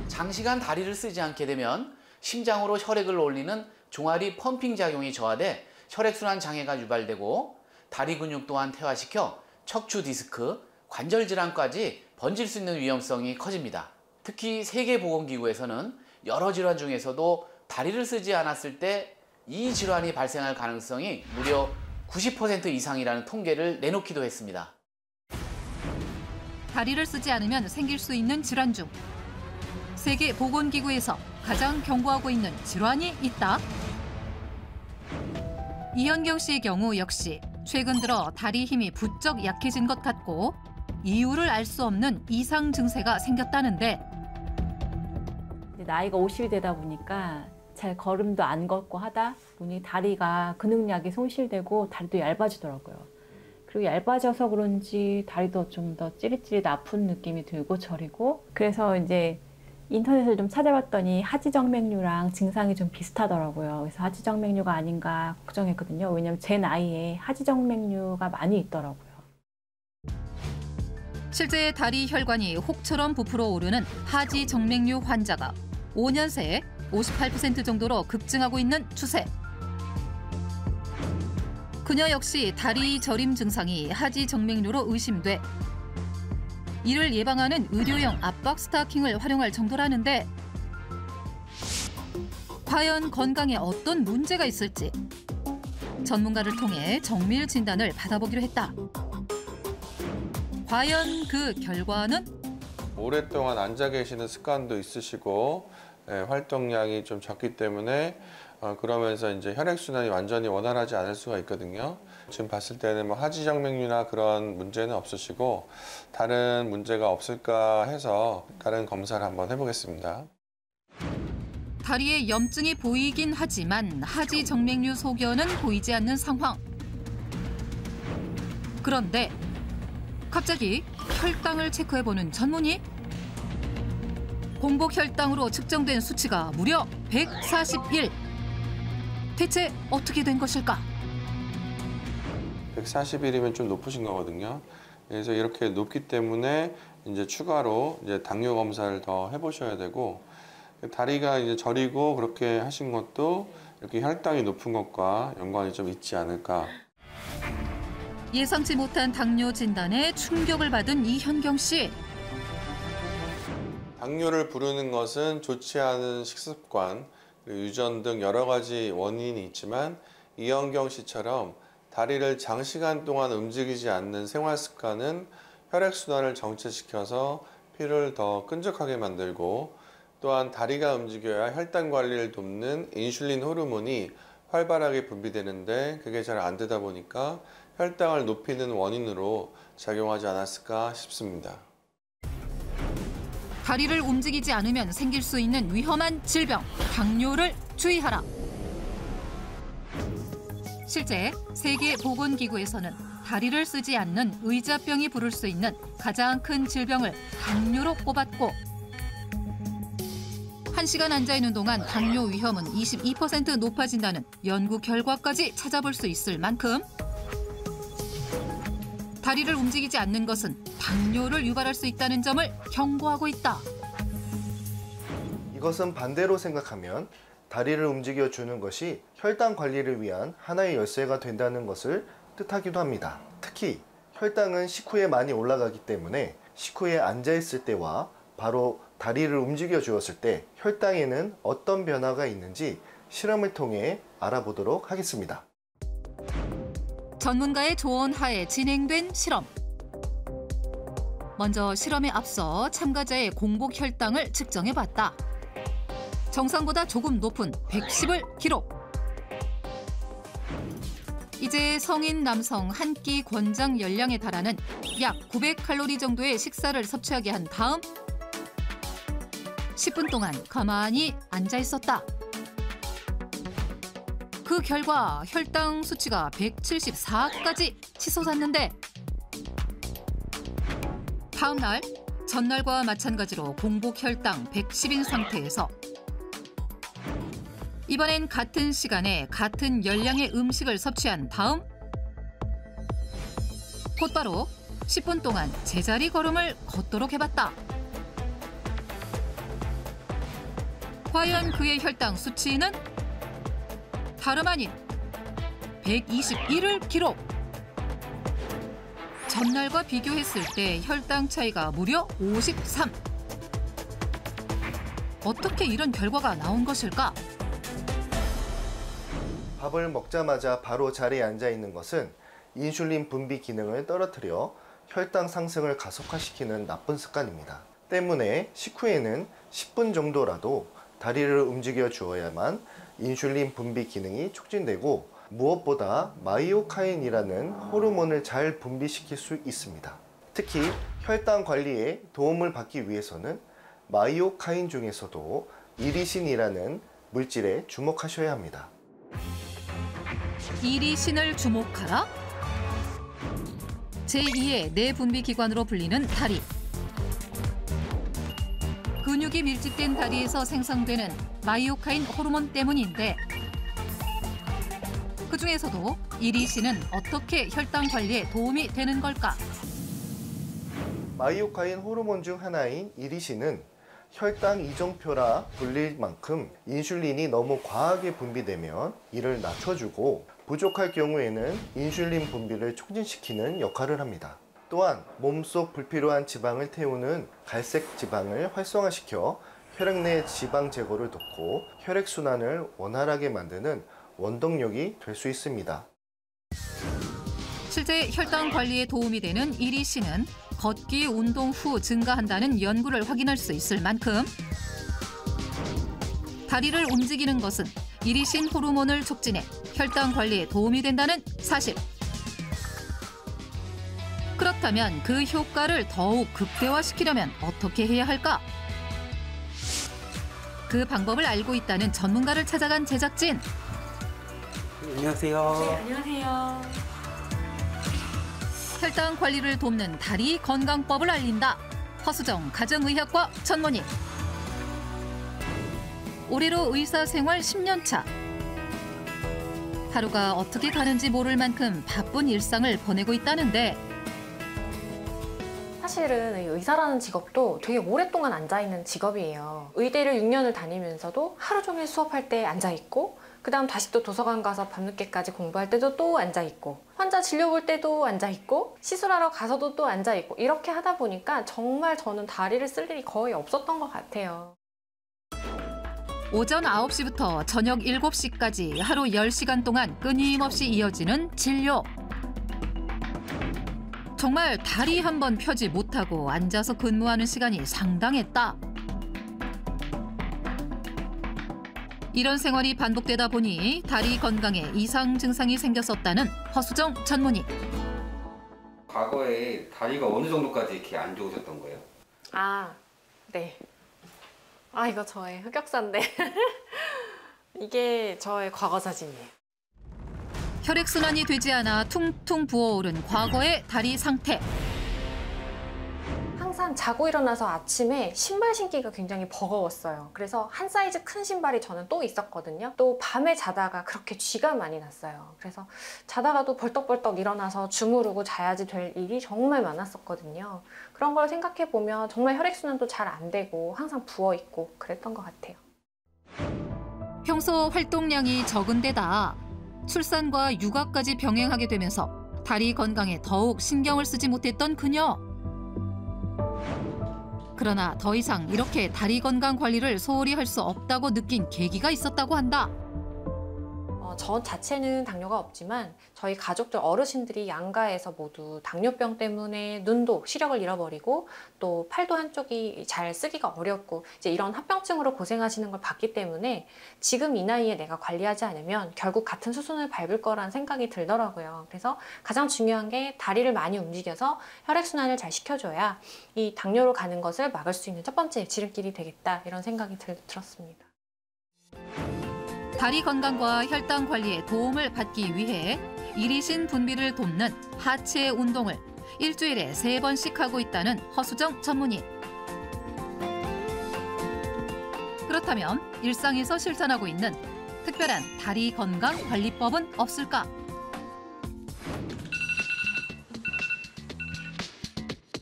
장시간 다리를 쓰지 않게 되면 심장으로 혈액을 올리는 종아리 펌핑 작용이 저하돼 혈액순환 장애가 유발되고 다리 근육 또한 퇴화시켜 척추 디스크, 관절 질환까지 번질 수 있는 위험성이 커집니다. 특히 세계보건기구에서는 여러 질환 중에서도 다리를 쓰지 않았을 때 이 질환이 발생할 가능성이 무려 90% 이상이라는 통계를 내놓기도 했습니다.
다리를 쓰지 않으면 생길 수 있는 질환 중 세계보건기구에서 가장 경고하고 있는 질환이 있다. 이현경 씨의 경우 역시 최근 들어 다리 힘이 부쩍 약해진 것 같고 이유를 알 수 없는 이상 증세가 생겼다는데
나이가 50이 되다 보니까 잘 걸음도 안 걷고 하다 보니 다리가 근육량이 손실되고 다리도 얇아지더라고요. 그리고 얇아져서 그런지 다리도 좀 더 찌릿찌릿 아픈 느낌이 들고 저리고 그래서 이제 인터넷을 좀 찾아봤더니 하지정맥류랑 증상이 좀 비슷하더라고요. 그래서 하지정맥류가 아닌가 걱정했거든요. 왜냐하면 제 나이에 하지정맥류가 많이 있더라고요.
실제 다리 혈관이 혹처럼 부풀어 오르는 하지정맥류 환자가 5년 새에 58% 정도로 급증하고 있는 추세. 그녀 역시 다리 저림 증상이 하지정맥류로 의심돼 이를 예방하는 의료용 압박 스타킹을 활용할 정도라는데 과연 건강에 어떤 문제가 있을지 전문가를 통해 정밀 진단을 받아보기로 했다. 과연 그 결과는?
오랫동안 앉아 계시는 습관도 있으시고 활동량이 좀 적기 때문에 그러면서 이제 혈액순환이 완전히 원활하지 않을 수가 있거든요. 지금 봤을 때는 뭐 하지정맥류나 그런 문제는 없으시고 다른 문제가 없을까 해서 다른 검사를 한번 해보겠습니다.
다리에 염증이 보이긴 하지만 하지정맥류 소견은 보이지 않는 상황. 그런데 갑자기 혈당을 체크해보는 전문의. 공복 혈당으로 측정된 수치가 무려 141. 대체 어떻게 된 것일까?
141이면 좀 높으신 거거든요. 그래서 이렇게 높기 때문에 이제 추가로 이제 당뇨 검사를 더 해보셔야 되고 다리가 이제 저리고 그렇게 하신 것도 이렇게 혈당이 높은 것과 연관이 좀 있지 않을까.
예상치 못한 당뇨 진단에 충격을 받은 이현경 씨.
당뇨를 부르는 것은 좋지 않은 식습관, 유전 등 여러 가지 원인이 있지만 이현경 씨처럼 다리를 장시간 동안 움직이지 않는 생활 습관은 혈액순환을 정체시켜서 피를 더 끈적하게 만들고 또한 다리가 움직여야 혈당 관리를 돕는 인슐린 호르몬이 활발하게 분비되는데 그게 잘 안 되다 보니까 혈당을 높이는 원인으로 작용하지 않았을까 싶습니다.
다리를 움직이지 않으면 생길 수 있는 위험한 질병, 당뇨를 주의하라. 실제 세계보건기구에서는 다리를 쓰지 않는 의자병이 부를 수 있는 가장 큰 질병을 당뇨로 꼽았고 1시간 앉아있는 동안 당뇨 위험은 22% 높아진다는 연구 결과까지 찾아볼 수 있을 만큼 다리를 움직이지 않는 것은 당뇨를 유발할 수 있다는 점을 경고하고 있다.
이것은 반대로 생각하면 다리를 움직여주는 것이 혈당 관리를 위한 하나의 열쇠가 된다는 것을 뜻하기도 합니다. 특히 혈당은 식후에 많이 올라가기 때문에 식후에 앉아있을 때와 바로 다리를 움직여 주었을 때 혈당에는 어떤 변화가 있는지 실험을 통해 알아보도록 하겠습니다.
전문가의 조언 하에 진행된 실험. 먼저 실험에 앞서 참가자의 공복 혈당을 측정해봤다. 정상보다 조금 높은 110을 기록. 이제 성인 남성 한 끼 권장 열량에 달하는 약 900칼로리 정도의 식사를 섭취하게 한 다음 10분 동안 가만히 앉아 있었다. 그 결과 혈당 수치가 174까지 치솟았는데 다음 날 전날과 마찬가지로 공복 혈당 110인 상태에서 이번엔 같은 시간에 같은 열량의 음식을 섭취한 다음 곧바로 10분 동안 제자리 걸음을 걷도록 해봤다. 과연 그의 혈당 수치는 다름 아닌 121을 기록. 전날과 비교했을 때 혈당 차이가 무려 53. 어떻게 이런 결과가 나온 것일까?
밥을 먹자마자 바로 자리에 앉아 있는 것은 인슐린 분비 기능을 떨어뜨려 혈당 상승을 가속화시키는 나쁜 습관입니다. 때문에 식후에는 10분 정도라도 다리를 움직여 주어야만 인슐린 분비 기능이 촉진되고 무엇보다 마이오카인이라는 호르몬을 잘 분비시킬 수 있습니다. 특히 혈당 관리에 도움을 받기 위해서는 마이오카인 중에서도 이리신이라는 물질에 주목하셔야 합니다.
이리신을 주목하라? 제2의 내분비 기관으로 불리는 다리. 근육이 밀집된 다리에서 생성되는 마이오카인 호르몬 때문인데 그중에서도 이리신은 어떻게 혈당 관리에 도움이 되는 걸까?
마이오카인 호르몬 중 하나인 이리신은 혈당 이정표라 불릴 만큼 인슐린이 너무 과하게 분비되면 이를 낮춰주고 부족할 경우에는 인슐린 분비를 촉진시키는 역할을 합니다. 또한 몸속 불필요한 지방을 태우는 갈색 지방을 활성화시켜 혈액 내 지방 제거를 돕고 혈액순환을 원활하게 만드는 원동력이 될 수 있습니다.
실제 혈당 관리에 도움이 되는 이리신은 걷기 운동 후 증가한다는 연구를 확인할 수 있을 만큼 다리를 움직이는 것은 이리신 호르몬을 촉진해 혈당 관리에 도움이 된다는 사실. 그렇다면 그 효과를 더욱 극대화시키려면 어떻게 해야 할까? 그 방법을 알고 있다는 전문가를 찾아간 제작진.
안녕하세요.
네, 안녕하세요.
혈당 관리를 돕는 다리 건강법을 알린다. 허수정 가정의학과 전문의. 올해로 의사 생활 10년 차. 하루가 어떻게 가는지 모를 만큼 바쁜 일상을 보내고 있다는데
사실은 의사라는 직업도 되게 오랫동안 앉아있는 직업이에요. 의대를 6년을 다니면서도 하루 종일 수업할 때 앉아있고 그다음 다시 또 도서관 가서 밤늦게까지 공부할 때도 또 앉아있고 환자 진료 볼 때도 앉아있고 시술하러 가서도 또 앉아있고 이렇게 하다 보니까 정말 저는 다리를 쓸 일이 거의 없었던 것 같아요.
오전 9시부터 저녁 7시까지 하루 10시간 동안 끊임없이 이어지는 진료. 정말 다리 한 번 펴지 못하고 앉아서 근무하는 시간이 상당했다. 이런 생활이 반복되다 보니 다리 건강에 이상 증상이 생겼었다는 허수정 전문의.
과거에 다리가 어느 정도까지 이렇게 안 좋으셨던 거예요?
아, 네. 아, 이거 저의 흑역사인데. 이게 저의 과거 사진이에요.
혈액순환이 되지 않아 퉁퉁 부어오른 과거의 다리 상태.
항상 자고 일어나서 아침에 신발 신기가 굉장히 버거웠어요. 그래서 한 사이즈 큰 신발이 저는 또 있었거든요. 또 밤에 자다가 그렇게 쥐가 많이 났어요. 그래서 자다가도 벌떡벌떡 일어나서 주무르고 자야지 될 일이 정말 많았었거든요. 그런 걸 생각해 보면 정말 혈액순환도 잘 안 되고 항상 부어있고 그랬던 것 같아요.
평소 활동량이 적은 데다 출산과 육아까지 병행하게 되면서 다리 건강에 더욱 신경을 쓰지 못했던 그녀. 그러나 더 이상 이렇게 다리 건강 관리를 소홀히 할 수 없다고 느낀 계기가 있었다고 한다.
저 자체는 당뇨가 없지만 저희 가족들 어르신들이 양가에서 모두 당뇨병 때문에 눈도 시력을 잃어버리고 또 팔도 한쪽이 잘 쓰기가 어렵고 이제 이런 합병증으로 고생하시는 걸 봤기 때문에 지금 이 나이에 내가 관리하지 않으면 결국 같은 수순을 밟을 거란 생각이 들더라고요. 그래서 가장 중요한 게 다리를 많이 움직여서 혈액순환을 잘 시켜줘야 이 당뇨로 가는 것을 막을 수 있는 첫 번째 지름길이 되겠다 이런 생각이 들었습니다.
다리 건강과 혈당 관리에 도움을 받기 위해 이리신 분비를 돕는 하체 운동을 일주일에 3번씩 하고 있다는 허수정 전문의. 그렇다면 일상에서 실천하고 있는 특별한 다리 건강 관리법은 없을까?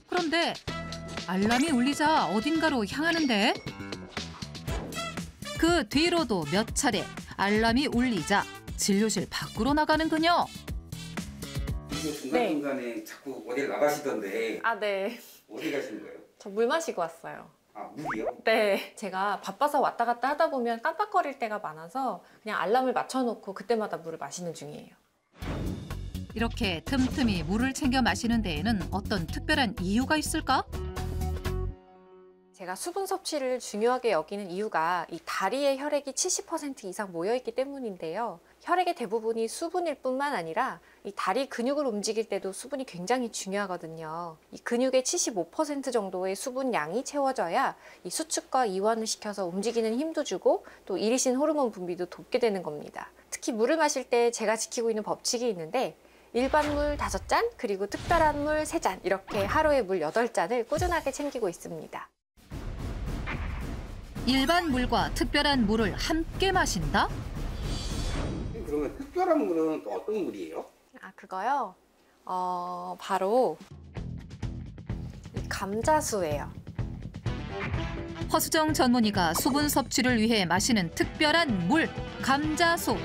그런데 알람이 울리자 어딘가로 향하는데 그 뒤로도 몇 차례 알람이 울리자 진료실 밖으로 나가는 그녀.
중간중간에 자꾸 어딜 나가시던데.
아, 네.
어디 가시는 거예요?
저 물 마시고 왔어요.
아, 물이요?
네. 제가 바빠서 왔다 갔다 하다 보면 깜빡거릴 때가 많아서 그냥 알람을 맞춰놓고 그때마다 물을 마시는 중이에요.
이렇게 틈틈이 물을 챙겨 마시는 데에는 어떤 특별한 이유가 있을까?
제가 수분 섭취를 중요하게 여기는 이유가 이 다리에 혈액이 70% 이상 모여있기 때문인데요. 혈액의 대부분이 수분일 뿐만 아니라 이 다리 근육을 움직일 때도 수분이 굉장히 중요하거든요. 이 근육의 75% 정도의 수분 양이 채워져야 이 수축과 이완을 시켜서 움직이는 힘도 주고 또 이리신 호르몬 분비도 돕게 되는 겁니다. 특히 물을 마실 때 제가 지키고 있는 법칙이 있는데 일반 물 5잔 그리고 특별한 물 3잔 이렇게 하루에 물 8잔을 꾸준하게 챙기고 있습니다.
일반 물과 특별한 물을 함께 마신다?
그러면 특별한 물은 또 어떤 물이에요?
그거요? 바로 이 감자수예요.
허수정 전문의가 수분 섭취를 위해 마시는 특별한 물, 감자수.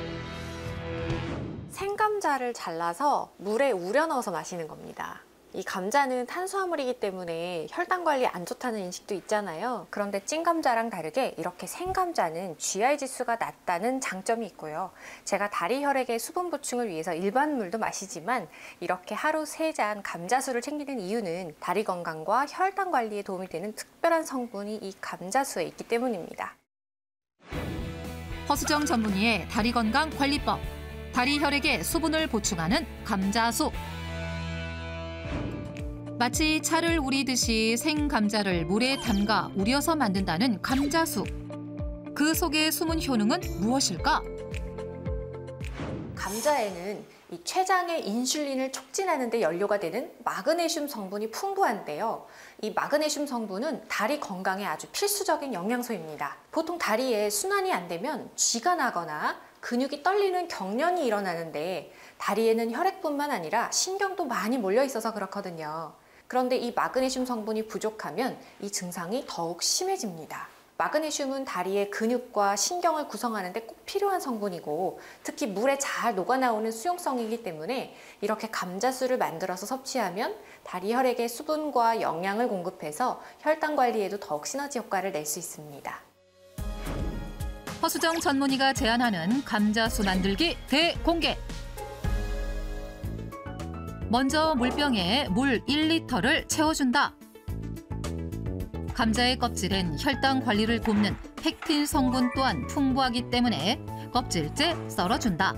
생감자를 잘라서 물에 우려 넣어서 마시는 겁니다. 이 감자는 탄수화물이기 때문에 혈당 관리에 안 좋다는 인식도 있잖아요. 그런데 찐감자랑 다르게 이렇게 생감자는 GI 지수가 낮다는 장점이 있고요. 제가 다리 혈액의 수분 보충을 위해서 일반 물도 마시지만 이렇게 하루 3잔 감자수를 챙기는 이유는 다리 건강과 혈당 관리에 도움이 되는 특별한 성분이 이 감자수에 있기 때문입니다.
허수정 전문의의 다리 건강 관리법. 다리 혈액에 수분을 보충하는 감자수. 마치 차를 우리듯이 생감자를 물에 담가 우려서 만든다는 감자수. 그 속의 숨은 효능은 무엇일까?
감자에는 이 췌장의 인슐린을 촉진하는 데 연료가 되는 마그네슘 성분이 풍부한데요. 이 마그네슘 성분은 다리 건강에 아주 필수적인 영양소입니다. 보통 다리에 순환이 안 되면 쥐가 나거나 근육이 떨리는 경련이 일어나는데 다리에는 혈액뿐만 아니라 신경도 많이 몰려 있어서 그렇거든요. 그런데 이 마그네슘 성분이 부족하면 이 증상이 더욱 심해집니다. 마그네슘은 다리의 근육과 신경을 구성하는 데 꼭 필요한 성분이고 특히 물에 잘 녹아나오는 수용성이기 때문에 이렇게 감자수를 만들어서 섭취하면 다리 혈액에 수분과 영양을 공급해서 혈당 관리에도 더욱 시너지 효과를 낼 수 있습니다.
허수정 전문의가 제안하는 감자수 만들기 대공개. 먼저 물병에 물 1리터를 채워준다. 감자의 껍질엔 혈당 관리를 돕는 펙틴 성분 또한 풍부하기 때문에 껍질째 썰어준다.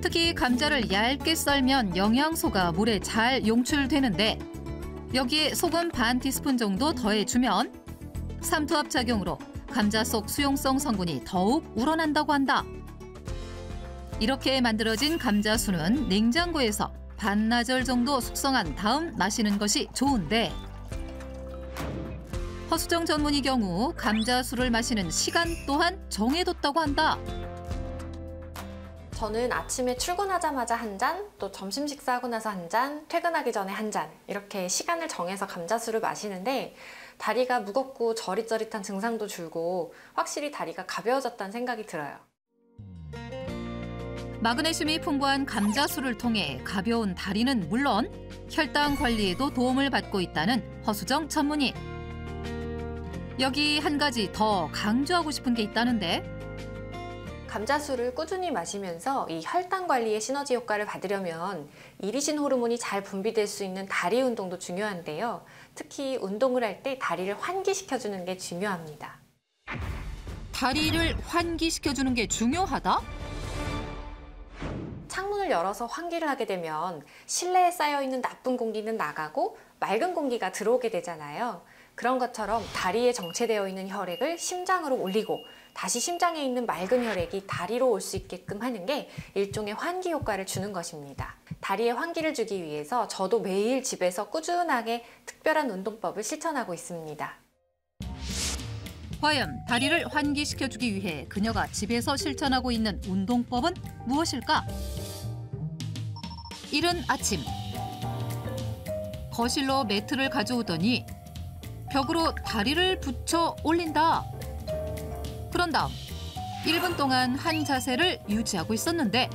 특히 감자를 얇게 썰면 영양소가 물에 잘 용출되는데 여기에 소금 반 티스푼 정도 더해주면 삼투압 작용으로 감자 속 수용성 성분이 더욱 우러난다고 한다. 이렇게 만들어진 감자수는 냉장고에서 반나절 정도 숙성한 다음 마시는 것이 좋은데 허수정 전문의 경우 감자수를 마시는 시간 또한 정해뒀다고 한다.
저는 아침에 출근하자마자 한 잔, 또 점심 식사하고 나서 한 잔, 퇴근하기 전에 한 잔 이렇게 시간을 정해서 감자수를 마시는데 다리가 무겁고 저릿저릿한 증상도 줄고 확실히 다리가 가벼워졌다는 생각이 들어요.
마그네슘이 풍부한 감자수를 통해 가벼운 다리는 물론 혈당 관리에도 도움을 받고 있다는 허수정 전문의. 여기 한 가지 더 강조하고 싶은 게 있다는데
감자수를 꾸준히 마시면서 이 혈당 관리의 시너지 효과를 받으려면 이리신 호르몬이 잘 분비될 수 있는 다리 운동도 중요한데요. 특히 운동을 할 때 다리를 환기시켜주는 게 중요합니다.
다리를 환기시켜주는 게 중요하다?
창문을 열어서 환기를 하게 되면 실내에 쌓여있는 나쁜 공기는 나가고 맑은 공기가 들어오게 되잖아요. 그런 것처럼 다리에 정체되어 있는 혈액을 심장으로 올리고 다시 심장에 있는 맑은 혈액이 다리로 올 수 있게끔 하는 게 일종의 환기 효과를 주는 것입니다. 다리에 환기를 주기 위해서 저도 매일 집에서 꾸준하게 특별한 운동법을 실천하고 있습니다.
과연 다리를 환기시켜주기 위해 그녀가 집에서 실천하고 있는 운동법은 무엇일까? 이른 아침 거실로 매트를 가져오더니 벽으로 다리를 붙여 올린다. 그런 다음 1분 동안 한 자세를 유지하고 있었는데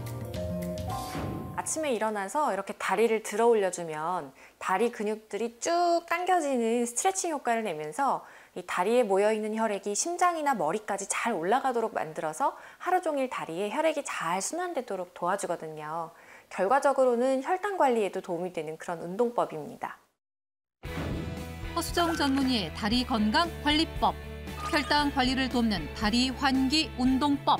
아침에 일어나서 이렇게 다리를 들어 올려주면 다리 근육들이 쭉 당겨지는 스트레칭 효과를 내면서 이 다리에 모여있는 혈액이 심장이나 머리까지 잘 올라가도록 만들어서 하루 종일 다리에 혈액이 잘 순환되도록 도와주거든요. 결과적으로는 혈당 관리에도 도움이 되는 그런 운동법입니다.
허수정 전문의의 다리 건강 관리법, 혈당 관리를 돕는 다리 환기 운동법.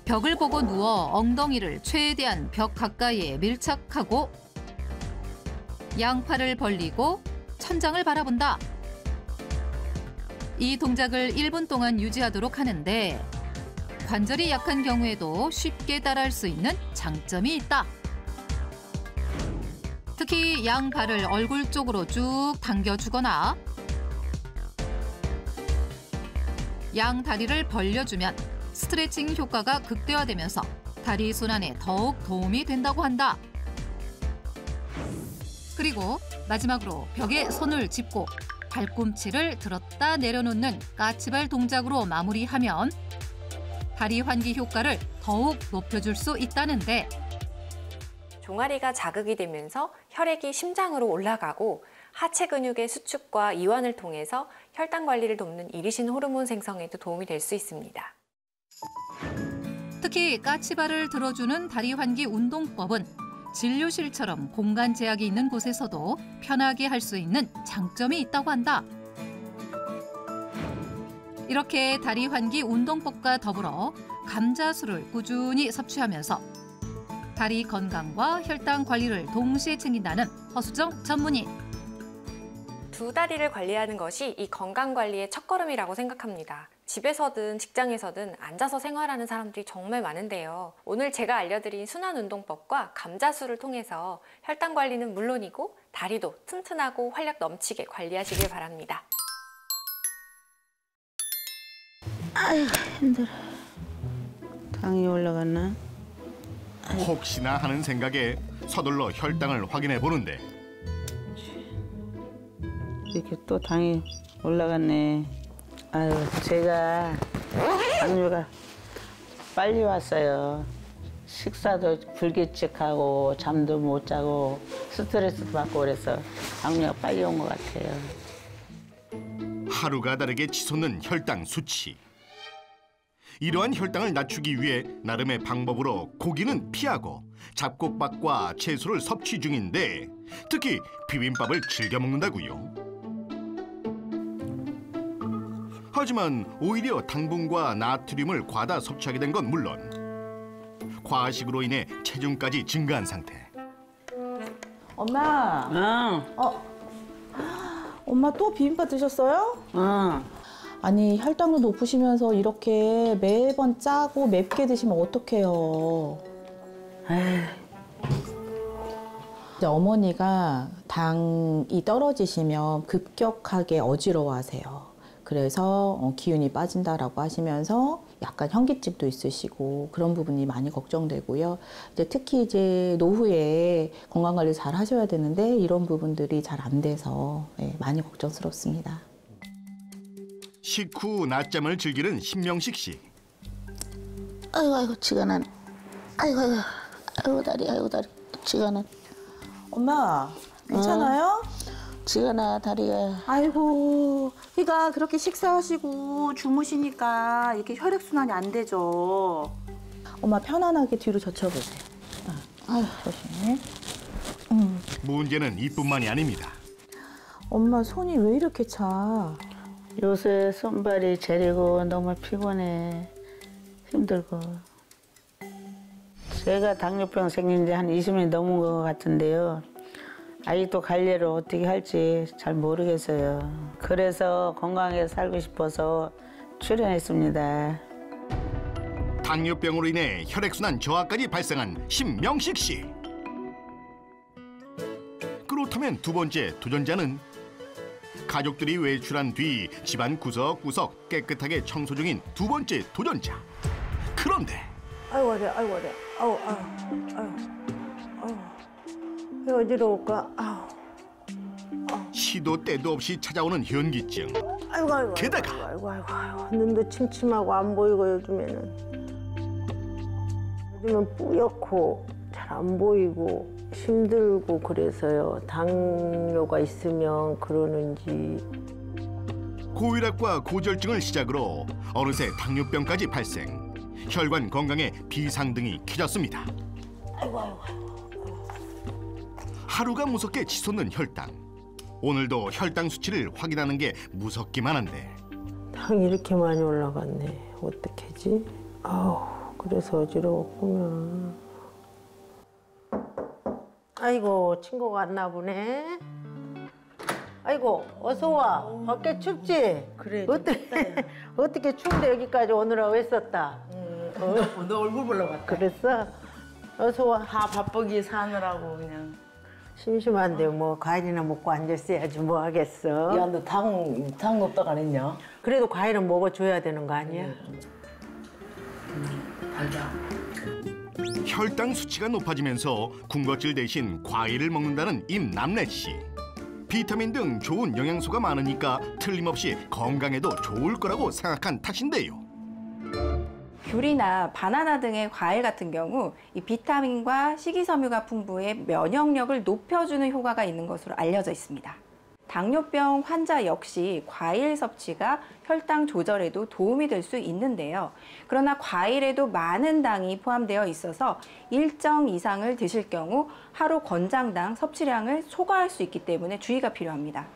벽을 보고 누워 엉덩이를 최대한 벽 가까이에 밀착하고 양팔을 벌리고 천장을 바라본다. 이 동작을 1분 동안 유지하도록 하는데 관절이 약한 경우에도 쉽게 따라할 수 있는 장점이 있다. 특히 양발을 얼굴 쪽으로 쭉 당겨주거나 양 다리를 벌려주면 스트레칭 효과가 극대화되면서 다리 순환에 더욱 도움이 된다고 한다. 그리고 마지막으로 벽에 손을 짚고 발꿈치를 들었다 내려놓는 까치발 동작으로 마무리하면 다리 환기 효과를 더욱 높여줄 수 있다는데
종아리가 자극이 되면서 혈액이 심장으로 올라가고 하체 근육의 수축과 이완을 통해서 혈당 관리를 돕는 이리신 호르몬 생성에도 도움이 될 수 있습니다.
특히 까치발을 들어주는 다리 환기 운동법은 진료실처럼 공간 제약이 있는 곳에서도 편하게 할 수 있는 장점이 있다고 한다. 이렇게 다리 환기 운동법과 더불어 감자술을 꾸준히 섭취하면서 다리 건강과 혈당 관리를 동시에 챙긴다는 허수정 전문의.
두 다리를 관리하는 것이 이 건강 관리의 첫걸음이라고 생각합니다. 집에서든 직장에서든 앉아서 생활하는 사람들이 정말 많은데요. 오늘 제가 알려드린 순환운동법과 감자술을 통해서 혈당 관리는 물론이고 다리도 튼튼하고 활력 넘치게 관리하시길 바랍니다.
아유, 힘들어. 당이 올라갔나?
혹시나 하는 생각에 서둘러 혈당을 확인해 보는데
이렇게 또 당이 올라갔네. 아유, 제가 당뇨가 빨리 왔어요. 식사도 불규칙하고 잠도 못 자고 스트레스도 받고 그래서 당뇨가 빨리 온 것 같아요.
하루가 다르게 치솟는 혈당 수치. 이러한 혈당을 낮추기 위해 나름의 방법으로 고기는 피하고 잡곡밥과 채소를 섭취 중인데 특히 비빔밥을 즐겨 먹는다고요. 하지만 오히려 당분과 나트륨을 과다 섭취하게 된 건 물론 과식으로 인해 체중까지 증가한 상태.
엄마. 엄마 또 비빔밥 드셨어요? 아니 혈당도 높으시면서 이렇게 매번 짜고 맵게 드시면 어떡해요? 이제 어머니가 당이 떨어지시면 급격하게 어지러워하세요. 그래서 기운이 빠진다라고 하시면서 약간 현기증도 있으시고 그런 부분이 많이 걱정되고요. 이제 특히 이제 노후에 건강 관리 잘 하셔야 되는데 이런 부분들이 잘 안 돼서 많이 걱정스럽습니다.
식후 낮잠을 즐기는 신명식 씨.
아이고 지가 나네. 아이고 다리 지가 나.
엄마 괜찮아요?
지가 나 다리가.
아이고 그러니까 그렇게 식사하시고 주무시니까 이렇게 혈액순환이 안 되죠. 엄마 편안하게 뒤로 젖혀보세요. 아유 조심해.
문제는 이뿐만이 아닙니다.
엄마 손이 왜 이렇게 차?
요새 손발이 저리고 너무 피곤해. 힘들고. 제가 당뇨병 생긴 지 한 20년이 넘은 것 같은데요. 아직도 관리를 어떻게 할지 잘 모르겠어요. 그래서 건강하게 살고 싶어서 출연했습니다.
당뇨병으로 인해 혈액순환 저하까지 발생한 신명식 씨. 그렇다면 두 번째 도전자는 가족들이 외출한 뒤 집안 구석구석 깨끗하게 청소 중인 두 번째 도전자. 그런데
아이고 어려, 아이고 어려. 아우. 왜 어지러울까?
시도 때도 없이 찾아오는 현기증.
아이고.
게다가
아이고. 눈도 침침하고 안 보이고 요즘은 뿌옇고 잘 안 보이고 힘들고 그래서요. 당뇨가 있으면 그러는지.
고혈압과 고지혈증을 시작으로 어느새 당뇨병까지 발생. 혈관 건강에 비상등이 켜졌습니다. 하루가 무섭게 치솟는 혈당. 오늘도 혈당 수치를 확인하는 게 무섭기만 한데.
당이 이렇게 많이 올라갔네. 어떡하지? 아우, 그래서 어지러웠구나. 아이고, 친구가 왔나 보네. 아이고, 어서 와. 밖에 춥지? 그래. 어떻게 추운데 여기까지 오느라고 왜 썼다?
너 얼굴 보러 갔다.
그랬어? 어서 와.
다 바쁘게 사느라고 그냥.
심심한데 뭐 과일이나 먹고 앉았어야지 뭐 하겠어.
야, 너 당 없다고 안 했냐?
그래도 과일은 먹어줘야 되는 거 아니야?
달다.
혈당 수치가 높아지면서 군것질 대신 과일을 먹는다는 임남래 씨. 비타민 등 좋은 영양소가 많으니까 틀림없이 건강에도 좋을 거라고 생각한 탓인데요.
귤이나 바나나 등의 과일 같은 경우 이 비타민과 식이섬유가 풍부해 면역력을 높여주는 효과가 있는 것으로 알려져 있습니다. 당뇨병 환자 역시 과일 섭취가 혈당 조절에도 도움이 될 수 있는데요. 그러나 과일에도 많은 당이 포함되어 있어서 일정 이상을 드실 경우 하루 권장당 섭취량을 초과할 수 있기 때문에 주의가 필요합니다.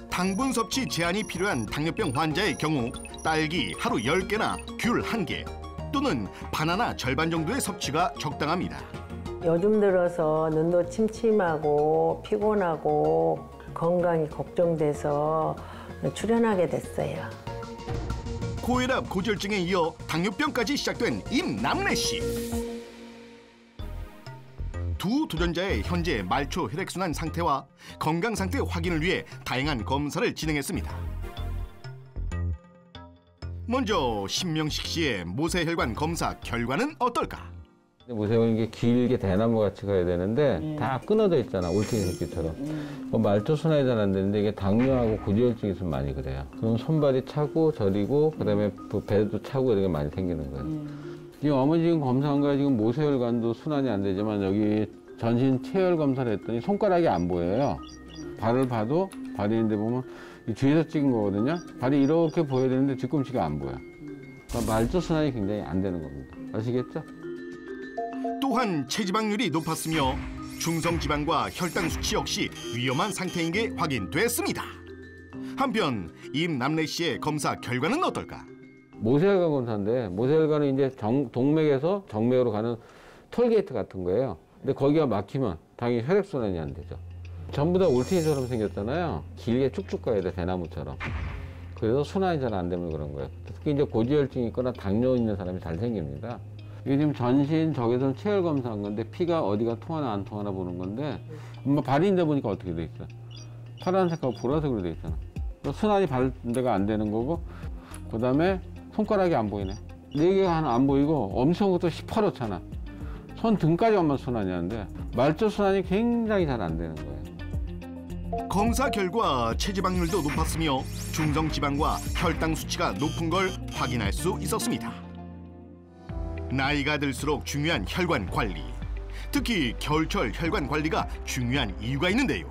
당분 섭취 제한이 필요한 당뇨병 환자의 경우 딸기 하루 10개나 귤 1개 또는 바나나 절반 정도의 섭취가 적당합니다.
요즘 들어서 눈도 침침하고 피곤하고 건강이 걱정돼서 출연하게 됐어요.
고혈압, 고지혈증에 이어 당뇨병까지 시작된 임남래 씨. 두 도전자의 현재 말초 혈액순환 상태와 건강 상태 확인을 위해 다양한 검사를 진행했습니다. 먼저 신명식 씨의 모세혈관 검사 결과는 어떨까?
모세혈관 이게 길게 대나무 같이 가야 되는데 다 끊어져 있잖아, 올챙이 새끼처럼. 말초 순환이 잘 안 되는데 이게 당뇨하고 고지혈증이 있으면 많이 그래요. 그럼 손발이 차고 저리고 그다음에 배도 차고 이런 게 많이 생기는 거예요. 지금 어머니 지금 검사한 거야. 지금 모세혈관도 순환이 안 되지만 여기 전신 체열 검사를 했더니 손가락이 안 보여요. 발을 봐도 발이 있는데 보면 이 뒤에서 찍은 거거든요. 발이 이렇게 보여야 되는데 뒤꿈치가 안 보여. 그러니까 말초 순환이 굉장히 안 되는 겁니다. 아시겠죠?
또한 체지방률이 높았으며 중성지방과 혈당 수치 역시 위험한 상태인 게 확인됐습니다. 한편 임남래 씨의 검사 결과는 어떨까?
모세혈관 검사인데 모세혈관은 이제 동맥에서 정맥으로 가는 톨게이트 같은 거예요. 근데 거기가 막히면 당연히 혈액순환이 안 되죠. 전부 다 올챙이처럼 생겼잖아요. 길게 쭉쭉 가야 돼, 대나무처럼. 그래서 순환이 잘 안 되면 그런 거예요. 특히 이제 고지혈증이 있거나 당뇨 있는 사람이 잘 생깁니다. 이게 지금 전신 적외선 체열 검사한 건데 피가 어디가 통하나 안 통하나 보는 건데 엄마 발인데 보니까 어떻게 돼 있어요? 파란색하고 보라색으로 돼 있잖아. 순환이 반대가 안 되는 거고 그다음에 손가락이 안 보이네. 4개가 하나 안 보이고 엄청 것도 시퍼렇잖아. 손 등까지만 순환이 하는데 말초 순환이 굉장히 잘 안 되는 거예요.
검사 결과 체지방률도 높았으며 중성지방과 혈당 수치가 높은 걸 확인할 수 있었습니다. 나이가 들수록 중요한 혈관 관리. 특히 겨울철 혈관 관리가 중요한 이유가 있는데요.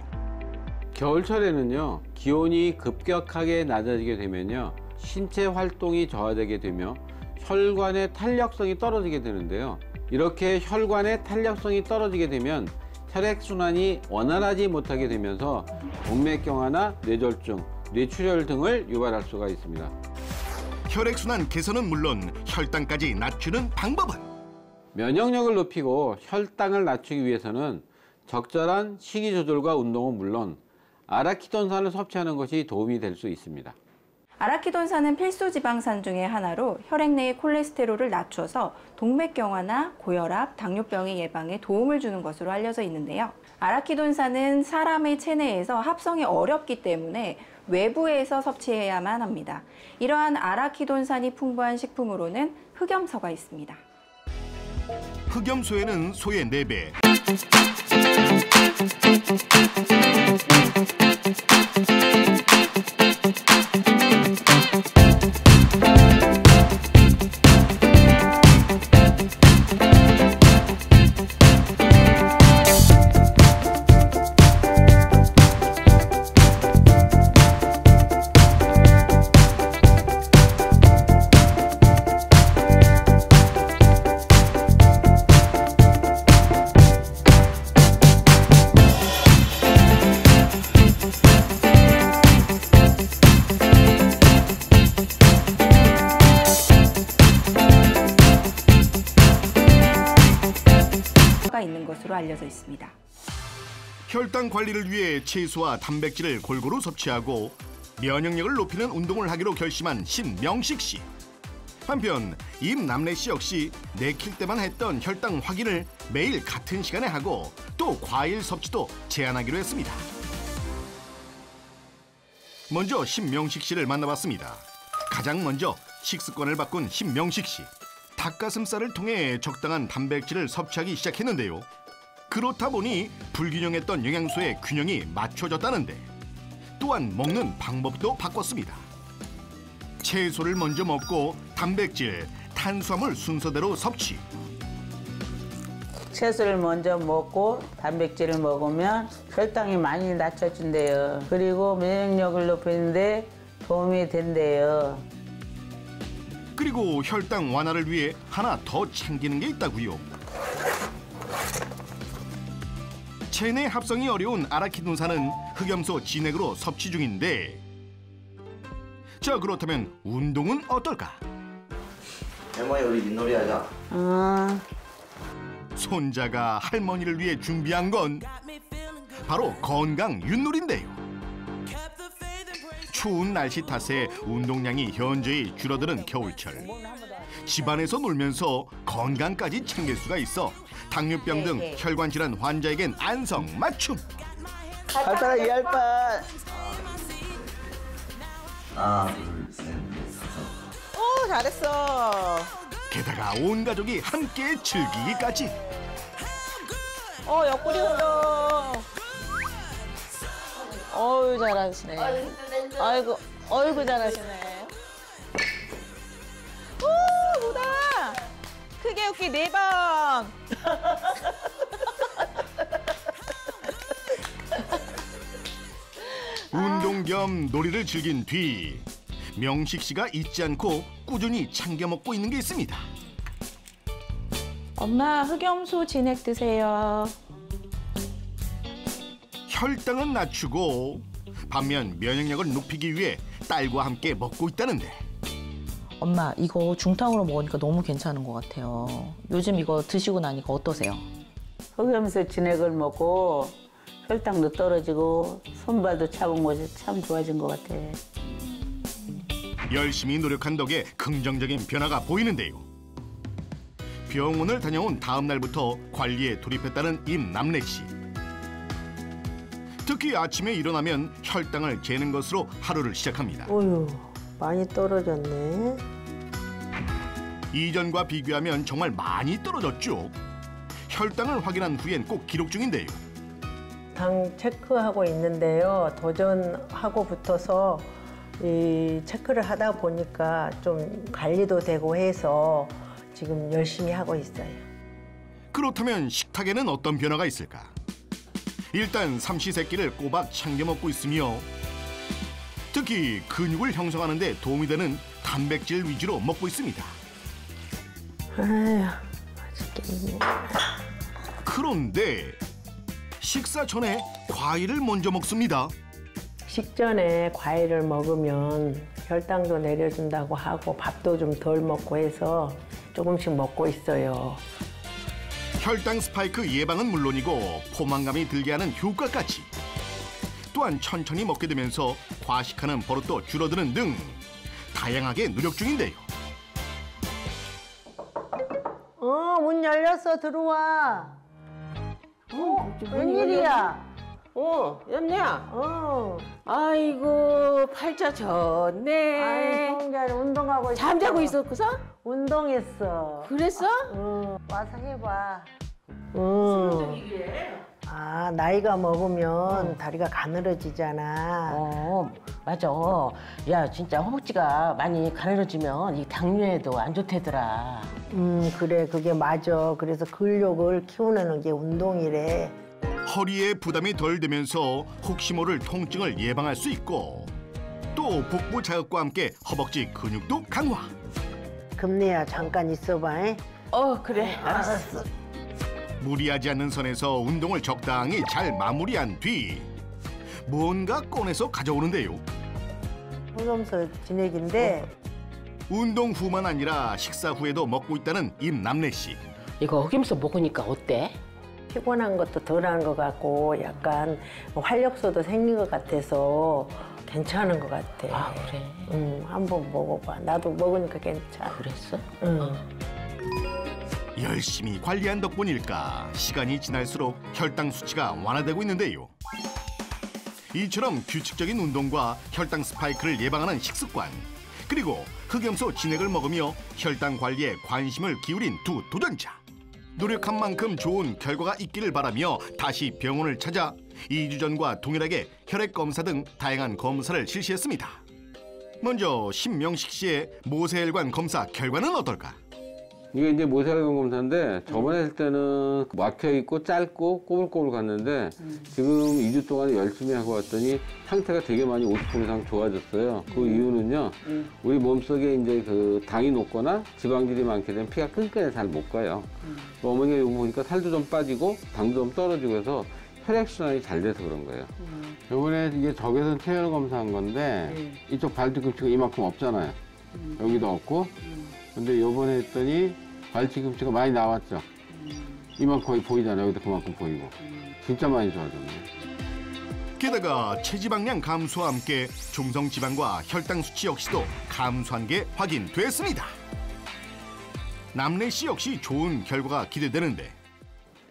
겨울철에는요, 기온이 급격하게 낮아지게 되면요, 신체 활동이 저하되게 되며 혈관의 탄력성이 떨어지게 되는데요. 이렇게 혈관의 탄력성이 떨어지게 되면 혈액순환이 원활하지 못하게 되면서 동맥경화나 뇌졸중, 뇌출혈 등을 유발할 수가 있습니다.
혈액순환 개선은 물론 혈당까지 낮추는 방법은?
면역력을 높이고 혈당을 낮추기 위해서는 적절한 식이 조절과 운동은 물론 아라키돈산을 섭취하는 것이 도움이 될 수 있습니다.
아라키돈산은 필수 지방산 중의 하나로 혈액 내의 콜레스테롤을 낮춰서 동맥경화나 고혈압, 당뇨병의 예방에 도움을 주는 것으로 알려져 있는데요. 아라키돈산은 사람의 체내에서 합성이 어렵기 때문에 외부에서 섭취해야만 합니다. 이러한 아라키돈산이 풍부한 식품으로는 흑염소가 있습니다.
흑염소에는 소의 4배,
알려져 있습니다.
혈당 관리를 위해 채소와 단백질을 골고루 섭취하고 면역력을 높이는 운동을 하기로 결심한 신명식 씨. 한편 임남래 씨 역시 내킬 때만 했던 혈당 확인을 매일 같은 시간에 하고 또 과일 섭취도 제한하기로 했습니다. 먼저 신명식 씨를 만나봤습니다. 가장 먼저 식습관을 바꾼 신명식 씨. 닭가슴살을 통해 적당한 단백질을 섭취하기 시작했는데요. 그렇다 보니 불균형했던 영양소의 균형이 맞춰졌다는데 또한 먹는 방법도 바꿨습니다. 채소를 먼저 먹고 단백질, 탄수화물 순서대로 섭취.
채소를 먼저 먹고 단백질을 먹으면 혈당이 많이 낮춰준대요. 그리고 면역력을 높이는데 도움이 된대요.
그리고 혈당 완화를 위해 하나 더 챙기는 게 있다고요. 체내 합성이 어려운 아라키도산은 흑염소 진액으로 섭취 중인데 자 그렇다면 운동은 어떨까?
할머니 우리 윷놀이 하자.
손자가 할머니를 위해 준비한 건 바로 건강 윷놀이인데요. 추운 날씨 탓에 운동량이 현저히 줄어드는 겨울철. 집안에서 놀면서 건강까지 챙길 수가 있어 당뇨병 등 혈관 질환 환자에겐 안성맞춤.
발가락 10번.
하나, 둘, 셋, 넷, 다섯.
오, 잘했어.
게다가 온 가족이 함께 즐기기까지.
옆구리 흘러. 어유 잘하시네. 아이고, 어이구 잘하시네. 오, 보다. 크게 웃기 4번.
운동 겸 놀이를 즐긴 뒤 명식 씨가 잊지 않고 꾸준히 챙겨 먹고 있는 게 있습니다.
엄마, 흑염소 진액 드세요.
혈당은 낮추고 반면 면역력을 높이기 위해 딸과 함께 먹고 있다는데
엄마, 이거 중탕으로 먹으니까 너무 괜찮은 것 같아요. 요즘 이거 드시고 나니까 어떠세요?
흑염소 진액을 먹고 혈당도 떨어지고 손발도 차본 것이 참 좋아진 것 같아.
열심히 노력한 덕에 긍정적인 변화가 보이는데요. 병원을 다녀온 다음 날부터 관리에 돌입했다는 임남래 씨. 특히 아침에 일어나면 혈당을 재는 것으로 하루를 시작합니다.
어휴, 많이 떨어졌네.
이전과 비교하면 정말 많이 떨어졌죠. 혈당을 확인한 후엔 꼭 기록 중인데요.
당 체크하고 있는데요. 도전하고 붙어서 이 체크를 하다 보니까 좀 관리도 되고 해서 지금 열심히 하고 있어요.
그렇다면 식탁에는 어떤 변화가 있을까? 일단 삼시세끼를 꼬박 챙겨 먹고 있으며 특히 근육을 형성하는 데 도움이 되는 단백질 위주로 먹고 있습니다.
아휴, 맛있겠네.
그런데 식사 전에 과일을 먼저 먹습니다.
식전에 과일을 먹으면 혈당도 내려준다고 하고 밥도 좀 덜 먹고 해서 조금씩 먹고 있어요.
혈당 스파이크 예방은 물론이고 포만감이 들게 하는 효과까지. 또한 천천히 먹게 되면서 과식하는 버릇도 줄어드는 등 다양하게 노력 중인데요.
문 열렸어. 들어와. 웬일이야?
연냐?
아이고,
팔자 좋네.
아이, 성자리 운동하고 있어.
잠자고 있었구서?
운동했어.
그랬어?
와서 해봐.
순둥이게.
아, 나이가 먹으면 다리가 가늘어지잖아.
맞아. 야, 진짜 허벅지가 많이 가늘어지면 이 당뇨에도 안 좋대더라.
그래, 그게 맞아. 그래서 근력을 키우는 게 운동이래.
허리에 부담이 덜 되면서 혹시 모를 통증을 예방할 수 있고 또 복부 자극과 함께 허벅지 근육도 강화.
금내야, 잠깐 있어봐.
그래. 알았어.
무리하지 않는 선에서 운동을 적당히 잘 마무리한 뒤 뭔가 꺼내서 가져오는데요.
흑염소 진액인데
운동 후만 아니라 식사 후에도 먹고 있다는 임남래 씨.
이거 흑염소 먹으니까 어때?
피곤한 것도 덜한 것 같고 약간 활력소도 생긴 것 같아서 괜찮은 것 같아.
아, 그래?
응, 한번 먹어봐. 나도 먹으니까 괜찮아.
그랬어?
응.
열심히 관리한 덕분일까 시간이 지날수록 혈당 수치가 완화되고 있는데요. 이처럼 규칙적인 운동과 혈당 스파이크를 예방하는 식습관, 그리고 흑염소 진액을 먹으며 혈당 관리에 관심을 기울인 두 도전자. 노력한 만큼 좋은 결과가 있기를 바라며 다시 병원을 찾아 2주 전과 동일하게 혈액 검사 등 다양한 검사를 실시했습니다. 먼저 신명식 씨의 모세혈관 검사 결과는 어떨까?
이게 이제 모세혈관 검사인데 저번에 했을 때는 막혀 있고 짧고 꼬불꼬불 갔는데 지금 2주 동안 열심히 하고 왔더니 상태가 되게 많이 50% 이상 좋아졌어요. 그 이유는요, 우리 몸속에 이제 그 당이 높거나 지방질이 많게 되면 피가 끈끈해 잘 못 가요. 어머니가 이거 보니까 살도 좀 빠지고 당도 좀 떨어지고 해서 혈액순환이 잘 돼서 그런 거예요. 이번에 이게 적외선 체열 검사한 건데 이쪽 발뒤꿈치가 이만큼 없잖아요. 여기도 없고. 근데 요번에 했더니 발뒤꿈치가 많이 나왔죠. 이만 거의 보이잖아요. 여기도 그만큼 보이고. 진짜 많이 좋아졌네.
게다가 체지방량 감소와 함께 중성지방과 혈당 수치 역시도 감소한 게 확인됐습니다. 남래 씨 역시 좋은 결과가 기대되는데.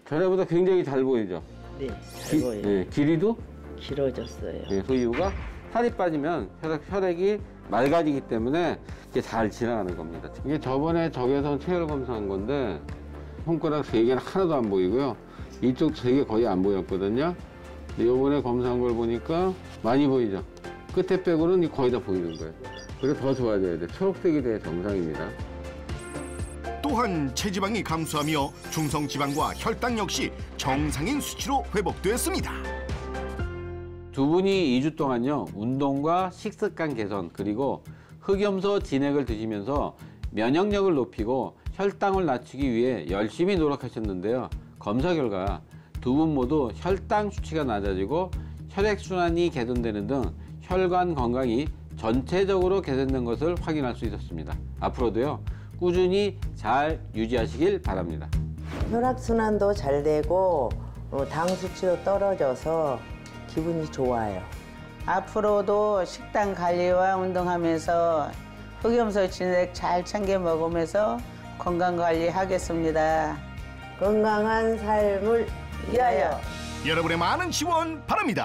전에보다 굉장히 잘 보이죠?
네, 잘 보여요.
네, 길이도?
길어졌어요.
네, 그 이유가 살이 빠지면 혈액이 맑아지기 때문에 이게 잘 지나가는 겁니다. 이게 저번에 적외선 체열 검사한 건데 손가락 3개는 하나도 안 보이고요. 이쪽 3개 거의 안 보였거든요. 근데 이번에 검사한 걸 보니까 많이 보이죠. 끝에 빼고는 거의 다 보이는 거예요. 그래서 더 좋아져야 돼요. 초록색이 돼야 정상입니다.
또한 체지방이 감소하며 중성지방과 혈당 역시 정상인 수치로 회복됐습니다.
두 분이 2주 동안요, 운동과 식습관 개선 그리고 흑염소 진액을 드시면서 면역력을 높이고 혈당을 낮추기 위해 열심히 노력하셨는데요. 검사 결과 두 분 모두 혈당 수치가 낮아지고 혈액순환이 개선되는 등 혈관 건강이 전체적으로 개선된 것을 확인할 수 있었습니다. 앞으로도요, 꾸준히 잘 유지하시길 바랍니다.
혈액순환도 잘 되고 당 수치도 떨어져서 기분이 좋아요.
앞으로도 식단 관리와 운동하면서 흑염소 진액 잘 챙겨 먹으면서 건강 관리하겠습니다.
건강한 삶을 위하여.
여러분의 많은 지원 바랍니다.